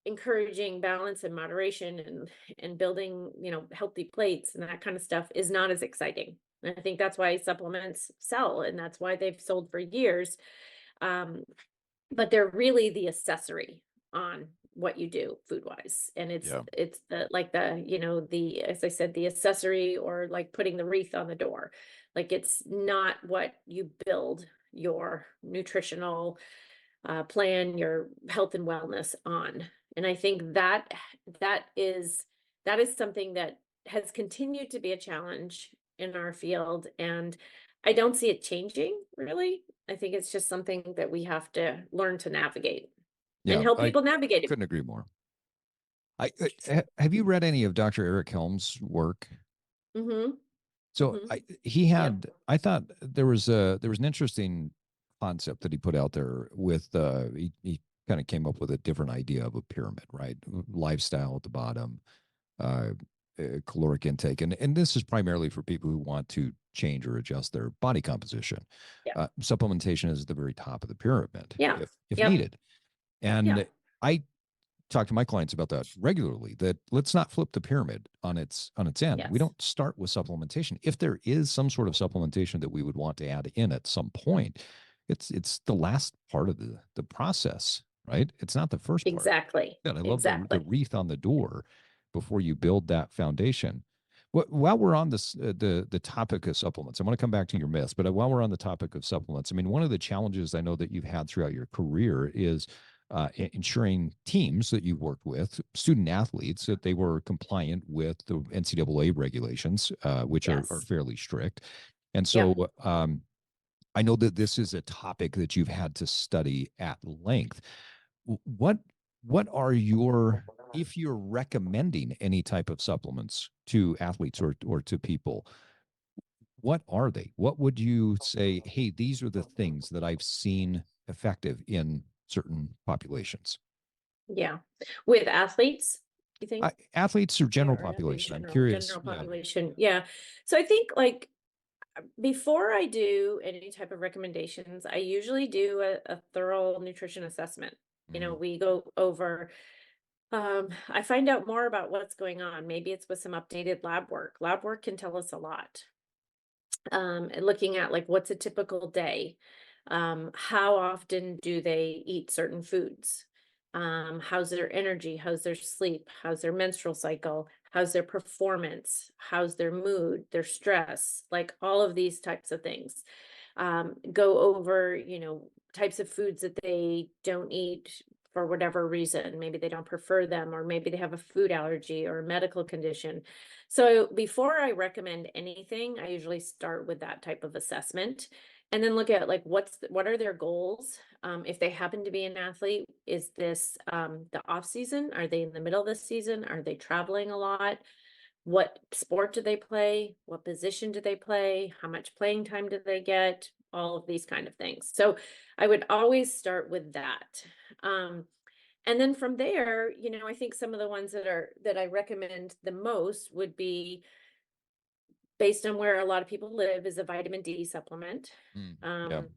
encouraging balance and moderation and building, healthy plates and that kind of stuff is not as exciting. And I think that's why supplements sell and that's why they've sold for years. Um, but they're really the accessory on what you do food wise. And it's Yeah. it's the like the, the as I said, the accessory or like putting the wreath on the door. Like it's not what you build your nutritional plan, your health and wellness on. And I think that is that is something that has continued to be a challenge in our field. And I don't see it changing really. I think it's just something that we have to learn to navigate and Yeah. help I people navigate it. couldn't agree more. Have you read any of Dr. Eric Helm's work? Hmm. So Hmm. Yep. I thought there was an interesting concept that he put out there with he kind of came up with a different idea of a pyramid, right? Lifestyle at the bottom, uh, caloric intake, and this is primarily for people who want to change or adjust their body composition. Yeah. Supplementation is at the very top of the pyramid, Yeah. if Yep. needed. Yeah. And I talk to my clients about that regularly, that let's not flip the pyramid on its end. We Yes. don't start with supplementation. If there is some sort of supplementation that we would want to add in at some point, it's the last part of the process, right? It's not the first part. Exactly. And I love the Exactly. wreath on the door before you build that foundation. While we're on this the topic of supplements, I want to come back to your myths, but while we're on the topic of supplements, I mean, one of the challenges I know that you've had throughout your career is ensuring teams that you worked with, student athletes, that they were compliant with the NCAA regulations, which are Yes. fairly strict. And Yep. so I know that this is a topic that you've had to study at length. What what are your, if you're recommending any type of supplements to athletes or to people, what are they? What would you say, hey, these are the things that I've seen effective in certain populations? Yeah. With athletes, you think? Athletes or Yeah, general or athletes, population? I'm general curious. general Yeah. population. Yeah. So I think like before I do any type of recommendations, I usually do a thorough nutrition assessment. Mhm. We go over, I find out more about what's going on. Maybe it's with some updated lab work. Lab work can tell us a lot. And looking at like what's a typical day, how often do they eat certain foods, how's their energy, how's their sleep, how's their menstrual cycle, how's their performance, how's their mood, their stress, like all of these types of things. Go over, types of foods that they don't eat for whatever reason. Maybe they don't prefer them, or maybe they have a food allergy or a medical condition. So before I recommend anything, I usually start with that type of assessment and then look at like what are their goals? If they happen to be an athlete, is this the off season? Are they in the middle of the season? Are they traveling a lot? What sport do they play? What position do they play? How much playing time do they get? All of these kind of things. So I would always start with that. Um, and then from there, I think some of the ones that I recommend the most would be based on where a lot of people live, is a vitamin D supplement. Mm, yeah. Um,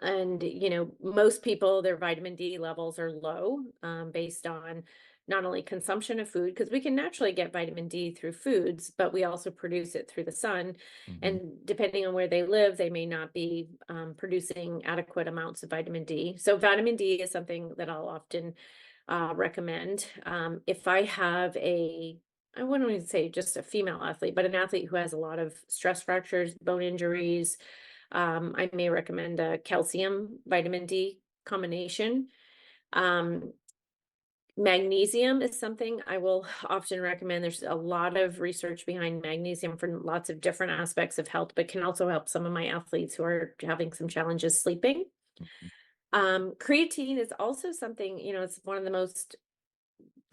and most people, their vitamin D levels are low, based on not only consumption of food, because we can naturally get vitamin D through foods, but we also produce it through the sun. Hmm. And depending on where they live, they may not be producing adequate amounts of vitamin D. So vitamin D is something that I'll often recommend. If I have I wouldn't even say just a female athlete, but an athlete who has a lot of stress fractures, bone injuries, I may recommend a calcium vitamin D combination. Um, Magnesium is something I will often recommend. There's a lot of research behind magnesium for lots of different aspects of health, but can also help some of my athletes who are having some challenges sleeping. Creatine is also something, it's one of the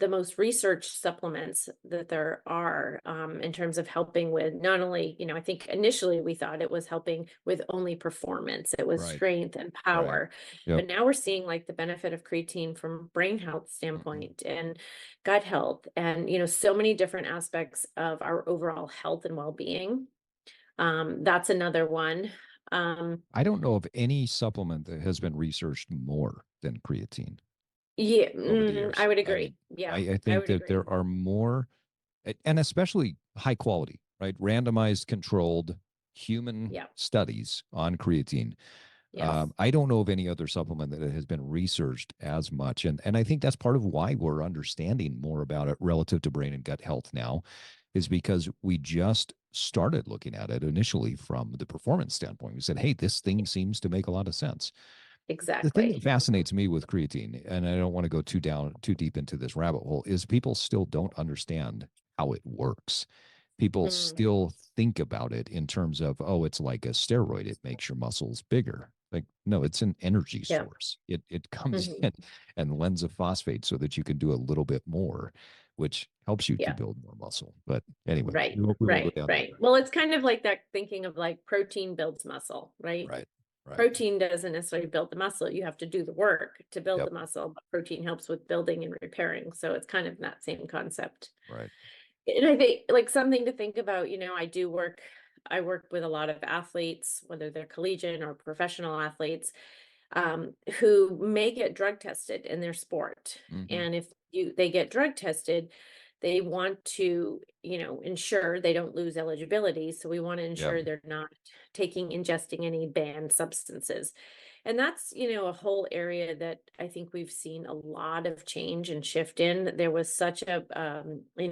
most researched supplements that there are, in terms of helping with not only, I think initially we thought it was helping with only performance, it was Right. strength and Right. power. Yep. But now we're seeing like the benefit of creatine from brain health Hmm. standpoint and gut health and, so many different aspects of our overall health and well-being. That's another one. Um, I don't know of any supplement that has been researched more than creatine yeah, over the I years. would I mean, agree. Yeah, I I think would that agree. there are more, and especially high quality, right? Randomized, controlled human Yeah. studies on creatine. Yes. I don't know of any other supplement that has been researched as much, and I think that's part of why we're understanding more about it relative to brain and gut health now, is because we just started looking at it initially from the performance standpoint. We said, "Hey, this thing seems to make a lot of sense." The thing that Exactly. fascinates me with creatine, and I don't want to go too deep into this rabbit hole, is people still don't understand how it works. People Mm, still think about it in terms of, oh, it's like a steroid, it makes your muscles bigger. Like, no, it's an energy yeah. source. It comes Mhm. in and lends a phosphate so that you can do a little bit more, which helps you to Yeah. build more muscle. But anyway, Right. we won't go Right. down that Right. road. Well, it's kind of like that thinking of like protein builds muscle, right? Right. Right. Protein doesn't necessarily build the muscle. You have to do the work to build Yep. the muscle, but protein helps with building and repairing. So it's kind of that same concept. Right. And I think like something to think about, I work with a lot of athletes, whether they're collegiate or professional athletes, who may get drug tested in their sport. Hmm. And if they get drug tested, they want to, ensure they don't lose eligibility. So we want to Yep. ensure they're not ingesting any banned substances. And that's, a whole area that I think we've seen a lot of change and shift in. There was such a,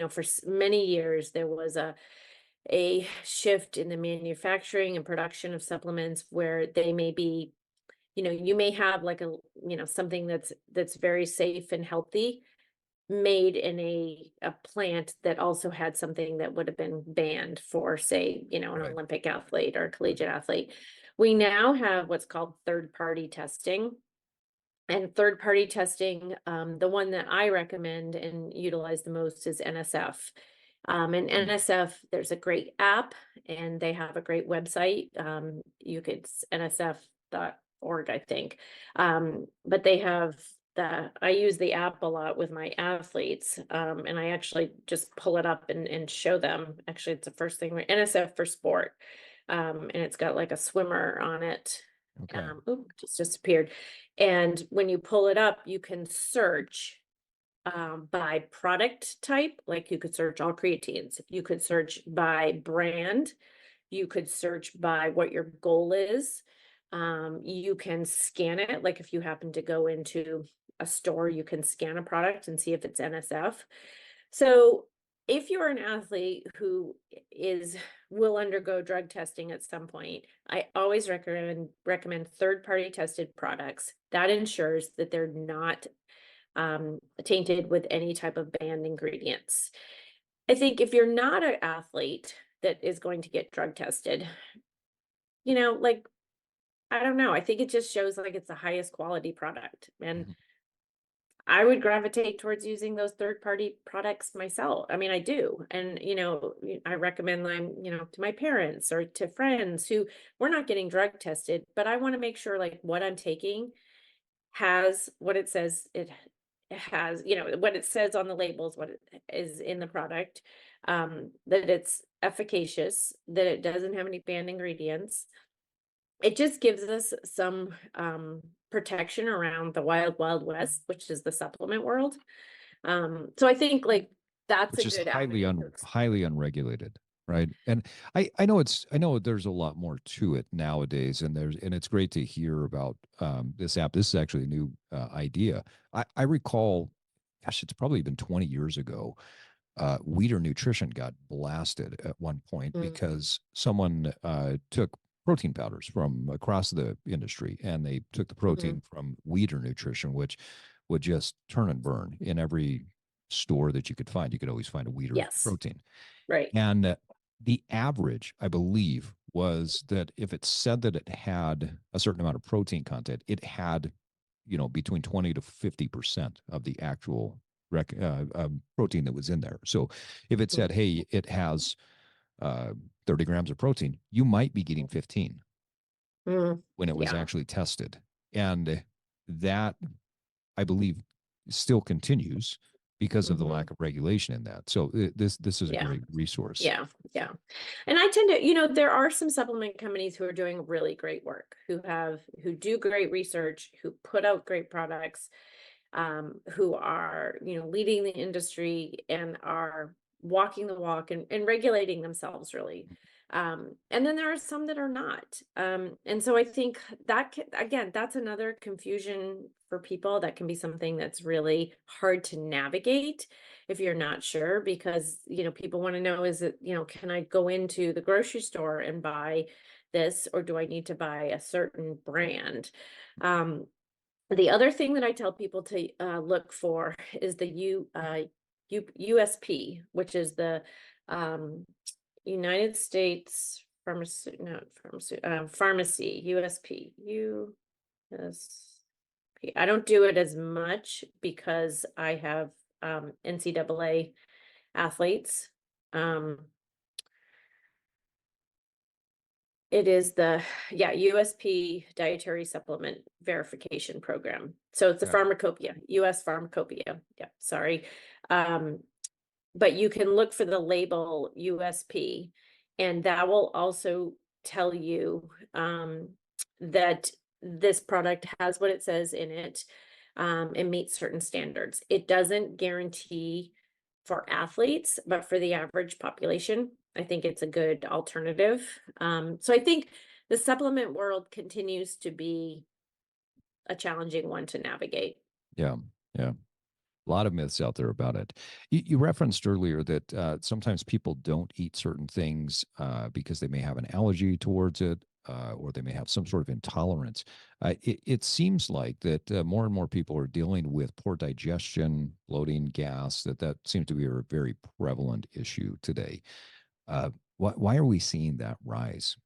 for many years, there was a shift in the manufacturing and production of supplements where they may be, you may have like something that's very safe and healthy made in a plant that also had something that would have been banned for, say, an Right. Olympic athlete or a Right. collegiate athlete. We now have what's called third party testing. And third party testing, the one that I recommend and utilize the most is NSF. And Mm. NSF, there's a great app and they have a great website. NSF.org, I think. But they have I use the app a lot with my athletes. And I actually just pull it up and show them. Actually, it's the first thing, NSF for sport. And it's got like a swimmer on it. Okay. Just disappeared. And when you pull it up, you can search by product type, like you could search all creatines. You could search by brand. You could search by what your goal is. You can scan it. Like if you happen to go into a store, you can scan a product and see if it's NSF. So if you're an athlete who will undergo drug testing at some point, I always recommend third-party tested products. That ensures that they're not tainted with any type of banned ingredients. I think if you're not an athlete that is going to get drug tested, like I don't know, I think it just shows like it's the highest quality product. And Mhm. I would gravitate towards using those third party products myself. I mean, I do. And, I recommend them, to my parents or to friends who we're not getting drug tested, but I want to make sure like what I'm taking has what it says it has, what it says on the labels, what it is in the product, that it's efficacious, that it doesn't have any banned ingredients. It just gives us some protection around the wild, wild west, which is the supplement world. So I think like that's a which is good avenue to highly unregulated, right? And I know there's a lot more to it nowadays, and it's great to hear about this app. This is actually a new idea. I recall, gosh, it's probably been 20 years ago. Weider Nutrition got blasted at one point Mm, because someone took protein powders from across the industry, and they took the mhm. protein from Weider Nutrition, which would just turn and burn in every store that you could find. You could always find a Weider Yes, protein. right. And the average, I believe, was that if it said that it had a certain amount of protein content, it had, between 20 to 50% of the actual protein that was in there. So if it said, Mm, hey, it has 30 grams of protein, you might be getting 15 when it was yeah. actually tested. And that, I believe, still continues because of the Hmm. lack of regulation in that. So this is a Yeah. great resource. Yeah, yeah. And I tend to, there are some supplement companies who are doing really great work, who do great research, who put out great products, who are, leading the industry and are walking the walk and regulating themselves really. And then there are some that are not. And so I think again, that's another confusion for people. That can be something that's really hard to navigate if you're not sure, because, people want to know, is it, can I go into the grocery store and buy this, or do I need to buy a certain brand? Um, the other thing that I tell people to look for is the USP, which is the um, United States Pharmacy, not pharmacy, pharmacy, USP, USP. I don't do it as much because I have NCAA athletes. Um, It is yeah, USP dietary supplement verification program. So it's the Yeah. pharmacopoeia, US pharmacopoeia. Yeah, sorry. Um, but you can look for the label USP, and that will also tell you that this product has what it says in it, and meets certain standards. It doesn't guarantee for athletes, but for the average population, I think it's a good alternative. So I think the supplement world continues to be a challenging one to navigate. Yeah. Yeah. A lot of myths out there about it. You referenced earlier that sometimes people don't eat certain things because they may have an allergy towards it, or they may have some sort of intolerance. It seems like that more and more people are dealing with poor digestion, bloating, gas. That seems to be a very prevalent issue today. Why are we seeing that rise?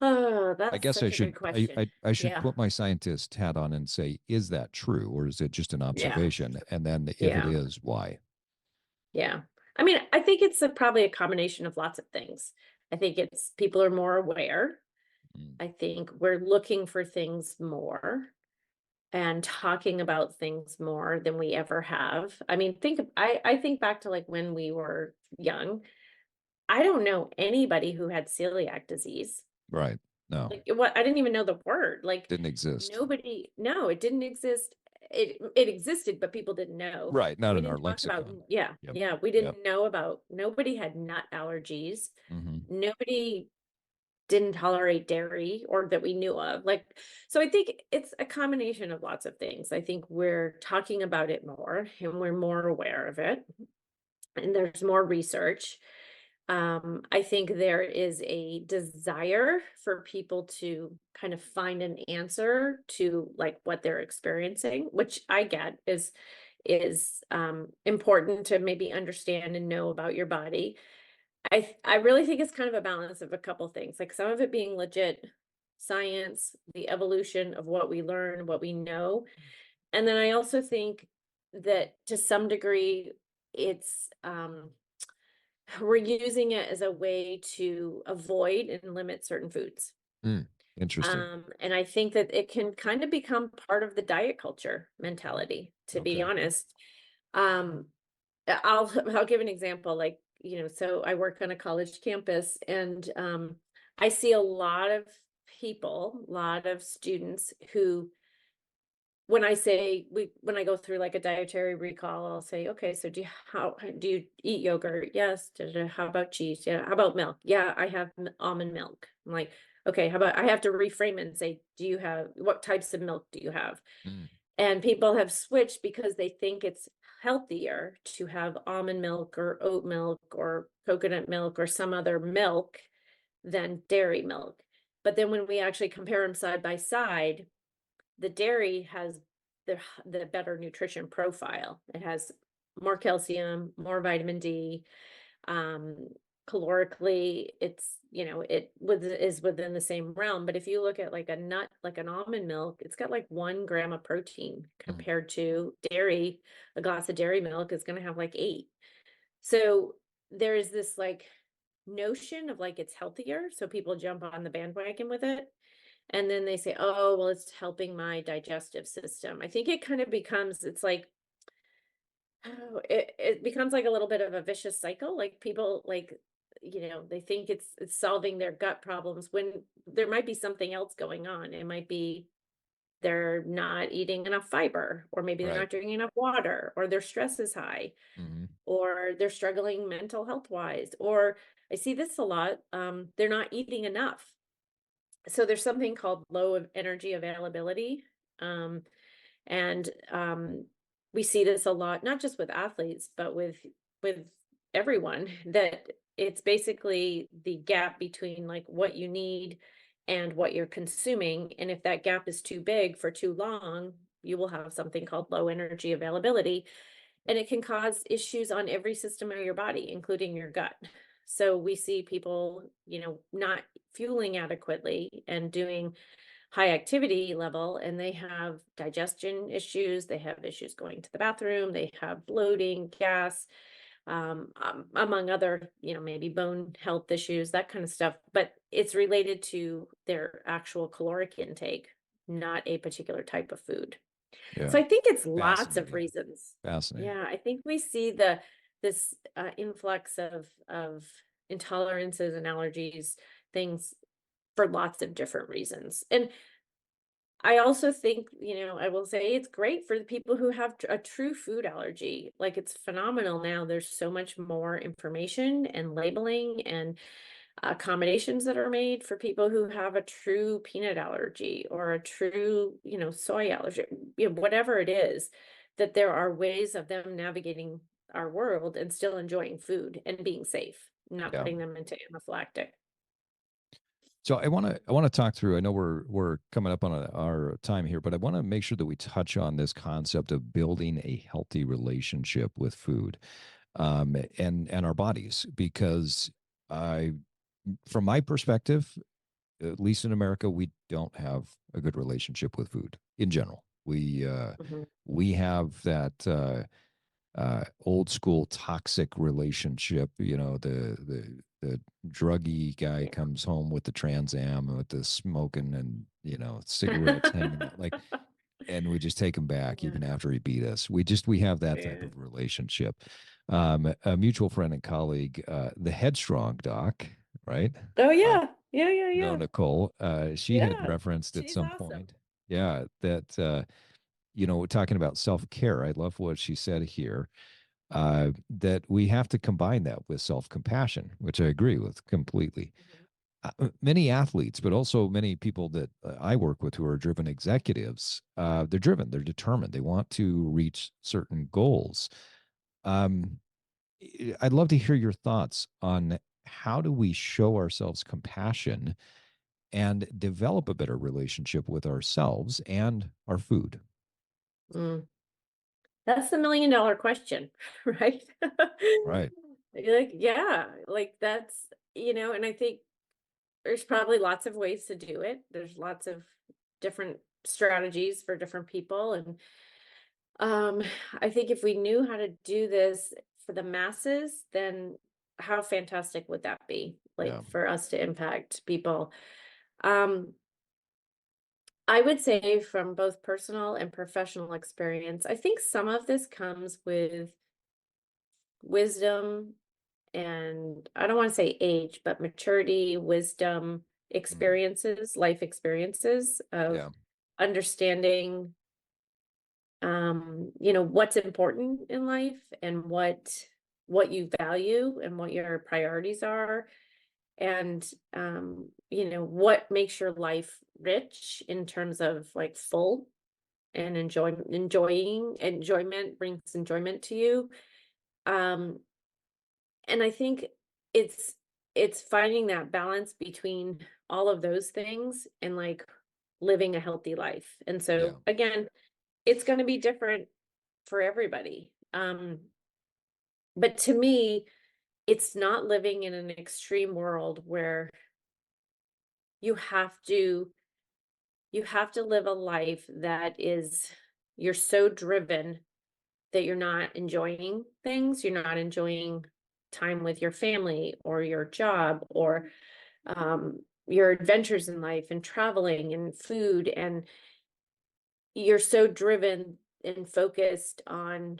Oh, I that's guess such a good question. I should Yeah, put my scientist hat on and say, is that true, or is it just an yeah, observation? And then if it yeah, is, why? yeah. I mean, I think it's probably a combination of lots of things. I think it's people are more aware. Mm. I think we're looking for things more and talking about things more than we ever have. I mean, I think back to like when we were young. I don't know anybody who had celiac disease. Right. No, Like what I didn't even know the word. Like didn't exist. nobody, no, it didn't exist. It existed, but people didn't know. Right. Not We in our didn't talk about, lexicon. yeah, Yep. yeah, we Yep. didn't know about, nobody had nut allergies. Hmm. Nobody didn't tolerate dairy or that we knew of. Like, so I think it's a combination of lots of things. I think we're talking about it more and we're more aware of it, and there's more research. I think there is a desire for people to kind of find an answer to like what they're experiencing, which I get is important to maybe understand and know about your body. I really think it's kind of a balance of a couple things, like some of it being legit science, the evolution of what we learn, what we know. And then I also think that to some degree it's we're using it as a way to avoid and limit certain foods. Mm. Interesting. And I think that it can kind of become part of the diet culture mentality, to be Okay. honest. Um, I'll give an example, like, so I work on a college campus, and I see a lot of people, a lot of students who, when I go through like a dietary recall, I'll say, okay, so how do you eat yogurt? Yes. Da, da, da. How about cheese? Yeah. How about milk? Yeah, I have almond milk. I'm like, okay, how about, I have to reframe it and say, what types of milk do you have? Mm, And people have switched because they think it's healthier to have almond milk or oat milk or coconut milk or some other milk than dairy milk. But then when we actually compare them side by side, the dairy has the better nutrition profile. It has more calcium, more vitamin D. Um, calorically, is within the same realm. But if you look at like a nut, like an almond milk, it's got like 1 gram of protein mm, compared to dairy. A glass of dairy milk is going to have like 8. So there is this like notion of like it's healthier. So people jump on the bandwagon with it. And then they say, oh, well, it's helping my digestive system. I think it kind of becomes, it's like, oh, it becomes like a little bit of a vicious cycle. Like people like, they think it's solving their gut problems when there might be something else going on. It might be they're not eating enough fiber, or maybe they're right. not drinking enough water, or their stress is high, Hmm. or they're struggling mental health wise, or I see this a lot. They're not eating enough. So there's something called energy availability. Um, and we see this a lot, not just with athletes, but with everyone, that it's basically the gap between like what you need and what you're consuming. And if that gap is too big for too long, you will have something called low energy availability, and it can cause issues on every system of your body, including your gut. So we see people, not fueling adequately and doing high activity level, and they have digestion issues, they have issues going to the bathroom, they have bloating, gas, among other, maybe bone health issues, that kind of stuff. But it's related to their actual caloric intake, not a particular type of food. Yeah. So I think it's lots of Fascinating. reasons. Fascinating. Yeah, I think we see this influx of intolerances and allergies, things, for lots of different reasons. And I also think, I will say it's great for the people who have a true food allergy. Like, it's phenomenal now. There's so much more information and labeling and accommodations that are made for people who have a true peanut allergy or a true, soy allergy, whatever it is, that there are ways of them navigating our world and still enjoying food and being safe, not Yeah. putting them into anaphylactic. So I want to talk through. I know we're coming up on our time here, but I want to make sure that we touch on this concept of building a healthy relationship with food, and our bodies, because I, from my perspective, at least in America, we don't have a good relationship with food in general. Mhm. We have that old school toxic relationship. The druggy guy Yeah. comes home with the Trans Am with the smoking and cigarettes hanging out, like, and we just take him back Yeah. even after he beat us. We have that type Yeah. of relationship. A mutual friend and colleague, the Headstrong doc, right? Oh, Uh, yeah. Yeah, yeah, no, yeah. Nicole. She had Yeah. referenced at She's some awesome. point, yeah, that talking about self care. I love what she said here, that we have to combine that with self compassion, which I agree with completely. Mhm. Many athletes, but also many people that I work with who are driven executives, they're driven, they're determined, they want to reach certain goals. Um, I'd love to hear your thoughts on how do we show ourselves compassion and develop a better relationship with ourselves and our food. Mm. That's the $1,000,000 question, right? Right. You're like, yeah, like that's, and I think there's probably lots of ways to do it. There's lots of different strategies for different people. And um, I think if we knew how to do this for the masses, then how fantastic would that be? Yeah. Like, for us to impact people. Um, I would say from both personal and professional experience, I think some of this comes with wisdom and I don't want to say age, but maturity, wisdom, Mm, experiences, life experiences of yeah, understanding what's important in life and what you value and what your priorities are and what makes your life rich in terms of like full and enjoyment brings enjoyment to you. um and I think it's it's finding that balance between all of those things and like living a healthy life. And yeah, so again, it's going to be different for everybody. But to me, it's not living in an extreme world where you have to you have to live a life that is you're so driven that you're not enjoying things, you're not enjoying time with your family or your job or your adventures in life and traveling and food, and you're so driven and focused on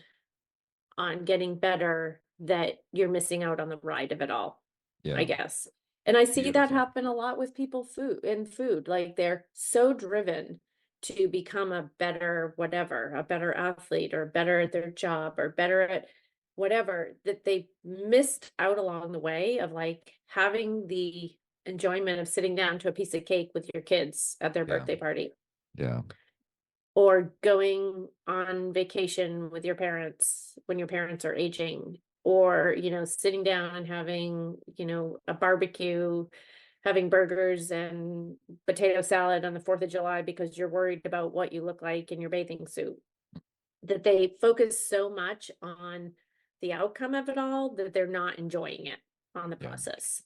getting better that you're missing out on the ride of it all, I yeah. guess. And I see that Beautiful. happen a lot with people food. Like they're so driven to become a better whatever, a better athlete or better at their job or better at whatever, that they missed out along the way of like having the enjoyment of sitting down to a piece of cake with your kids at their Yeah, birthday party yeah, or going on vacation with your parents when your parents are aging, or sitting down and having a barbecue, having burgers and potato salad on the 4th of July because you're worried about what you look like in your bathing suit. That they focus so much on the outcome of it all that they're not enjoying it on the yeah, process.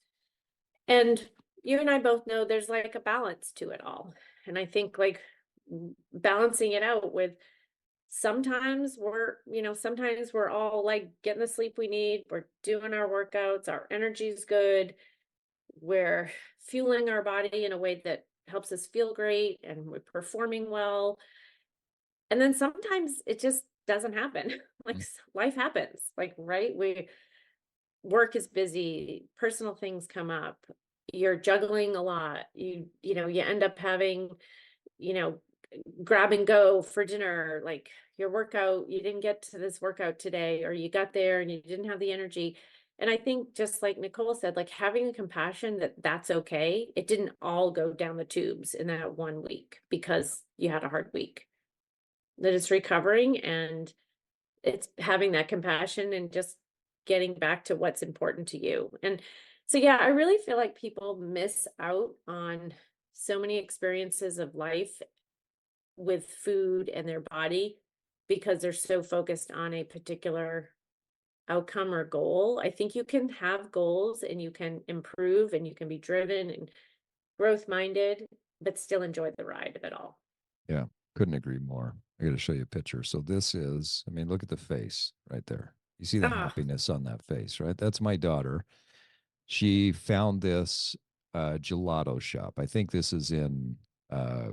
And you and I both know there's like a balance to it all. And I think like balancing it out with sometimes we're all like getting the sleep we need, we're doing our workouts, our energy's good, we're fueling our body in a way that helps us feel great and we're performing well. And then sometimes it just doesn't happen. Like mm, life happens. Like, right? We work is busy, personal things come up, you're juggling a lot. You end up having, you know, grab and go for dinner, like your workout, you didn't get to this workout today, or you got there and you didn't have the energy. And I think just like Nicole said, like having the compassion that that's okay. It didn't all go down the tubes in that 1 week yeah, because you had a hard week. That it's recovering and it's having that compassion and just getting back to what's important to you. And so, yeah, I really feel like people miss out on so many experiences of life with food and their body because they're so focused on a particular outcome or goal. I think you can have goals and you can improve and you can be driven and growth minded, but still enjoy the ride of it all. yeah. Couldn't agree more. I got to show you a picture. So this is, I mean, look at the face right there. You see the Ah, happiness on that face, right? That's my daughter. She found this gelato shop. I think this is in uh,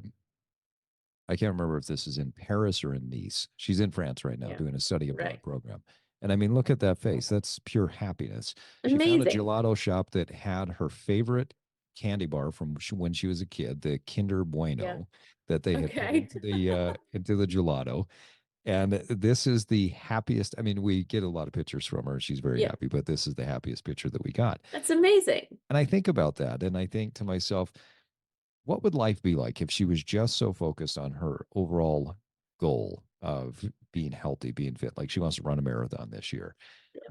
I can't remember if this is in Paris or in Nice. She's in France right now yeah, doing a study abroad right. program. And I mean, look at that face. That's pure happiness. She found a Amazing. gelato shop that had her favorite candy bar from when she was a kid, the Kinder Yeah. Bueno that they had put Okay. into the gelato. And this is the happiest. I mean, we get a lot of pictures from her. She's very Yeah. happy, but this is the happiest picture that we got. That's amazing. And I think about that and I think to myself, what would life be like if she was just so focused on her overall goal of being healthy, being fit? Like she wants to run a marathon this year,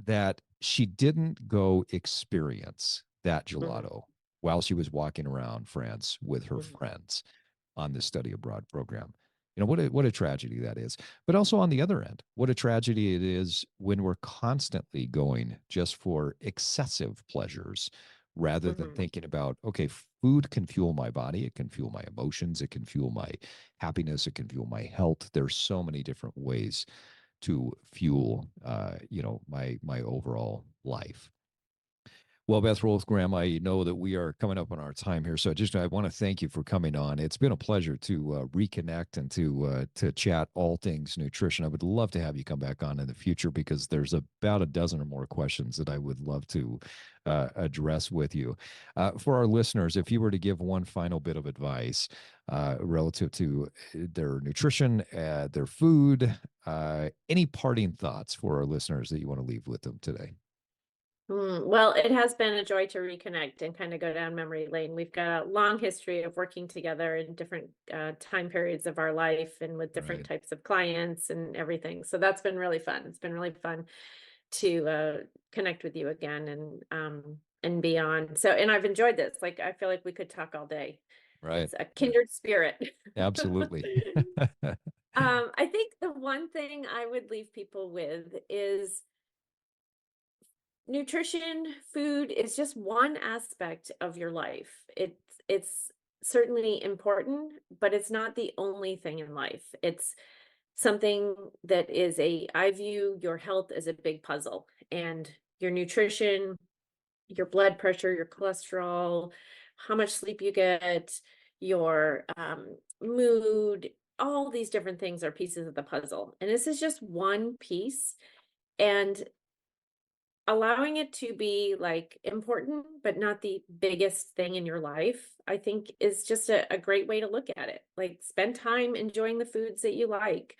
that she didn't go experience that Mhm, gelato while she was walking around France with her mhm, friends on this study abroad program. You know, what a tragedy that is. But also on the other end, what a tragedy it is when we're constantly going just for excessive pleasures rather than mhm. thinking about, okay, food can fuel my body, it can fuel my emotions, it can fuel my happiness, it can fuel my health. There's so many different ways to fuel my overall life. Well, Beth Wolfgram, I know that we are coming up on our time here, so I want to thank you for coming on. It's been a pleasure to reconnect and to chat all things nutrition. I would love to have you come back on in the future because there's about a dozen or more questions that I would love to address with you. For our listeners, if you were to give one final bit of advice relative to their nutrition, their food, any parting thoughts for our listeners that you want to leave with them today? Well, it has been a joy to reconnect and kind of go down memory lane. We've got a long history of working together in different time periods of our life and with different Right. types of clients and everything. So that's been really fun. It's been really fun to connect with you again and beyond. So, and I've enjoyed this. Like, I feel like we could talk all day. Right. It's a Right. kindred spirit. Absolutely. I think the one thing I would leave people with is nutrition, food is just one aspect of your life. It's certainly important, but it's not the only thing in life. It's something that is I view your health as a big puzzle, and your nutrition, your blood pressure, your cholesterol, how much sleep you get, your mood, all these different things are pieces of the puzzle. And this is just one piece. And allowing it to be like important, but not the biggest thing in your life, I think is just a great way to look at it. Like, spend time enjoying the foods that you like,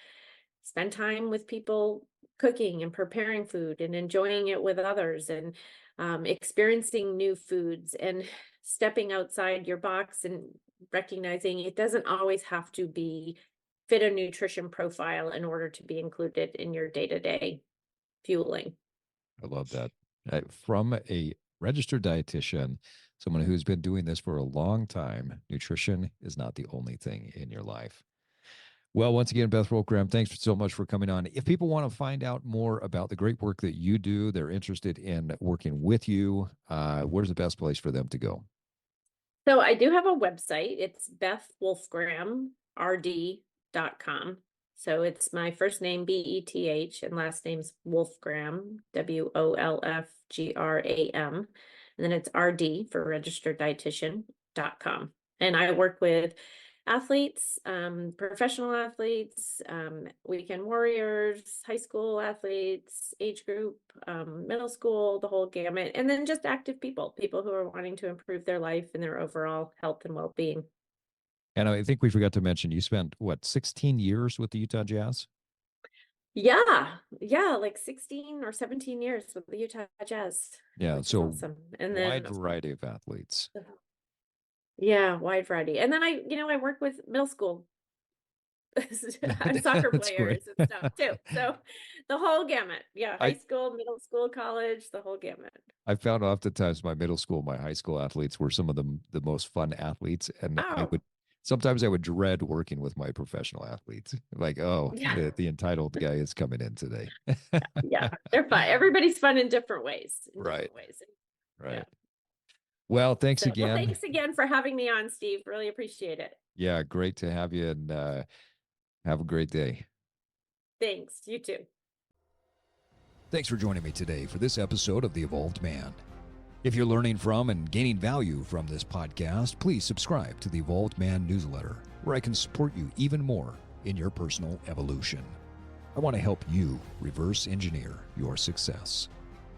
spend time with people cooking and preparing food and enjoying it with others, and experiencing new foods and stepping outside your box and recognizing it doesn't always have to be fit a nutrition profile in order to be included in your day-to-day fueling. I love that. From a registered dietitian, someone who's been doing this for a long time, nutrition is not the only thing in your life. Well, once again, Beth Wolfgram, thanks so much for coming on. If people want to find out more about the great work that you do, they're interested in working with you, where's the best place for them to go? So I do have a website. It's bethwolfgramrd.com. So it's my first name, Beth, and last name's Wolfgram, Wolfgram. And then it's RD for registered dietitian.com. And I work with athletes, professional athletes, weekend warriors, high school athletes, age group, middle school, the whole gamut, and then just active people who are wanting to improve their life and their overall health and well-being. And I think we forgot to mention you spent, what, 16 years with the Utah Jazz? Yeah, like 16 or 17 years with the Utah Jazz, Yeah. which is So awesome. And wide then, variety of athletes. yeah, wide variety. And then I work with middle school soccer That's great. players and stuff too. So the whole gamut. Yeah, high I school, middle school, college, the whole gamut. I found oftentimes my middle school, my high school athletes were some of the most fun athletes, and Oh, sometimes I would dread working with my professional athletes. Like, oh, yeah. the entitled guy is coming in today. Yeah. They're fun. Everybody's fun in different ways. Right, Yeah. right. Well, thanks So, well, again. thanks again for having me on, Steve. Really appreciate it. Yeah, great to have you, and have a great day. Thanks. You too. Thanks for joining me today for this episode of The Evolved Man. If you're learning from and gaining value from this podcast, please subscribe to the Evolved Man newsletter, where I can support you even more in your personal evolution. I want to help you reverse engineer your success.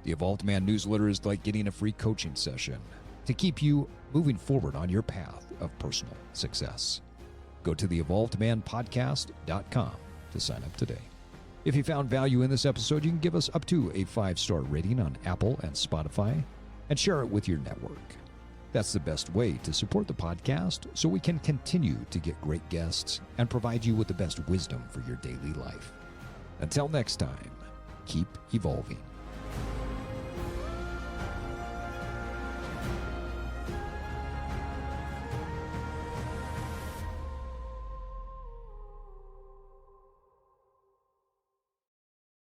The Evolved Man newsletter is like getting a free coaching session to keep you moving forward on your path of personal success. Go to theevolvedmanpodcast.com to sign up today. If you found value in this episode, you can give us up to a 5-star rating on Apple and Spotify and share it with your network. That's the best way to support the podcast so we can continue to get great guests and provide you with the best wisdom for your daily life. Until next time, keep evolving.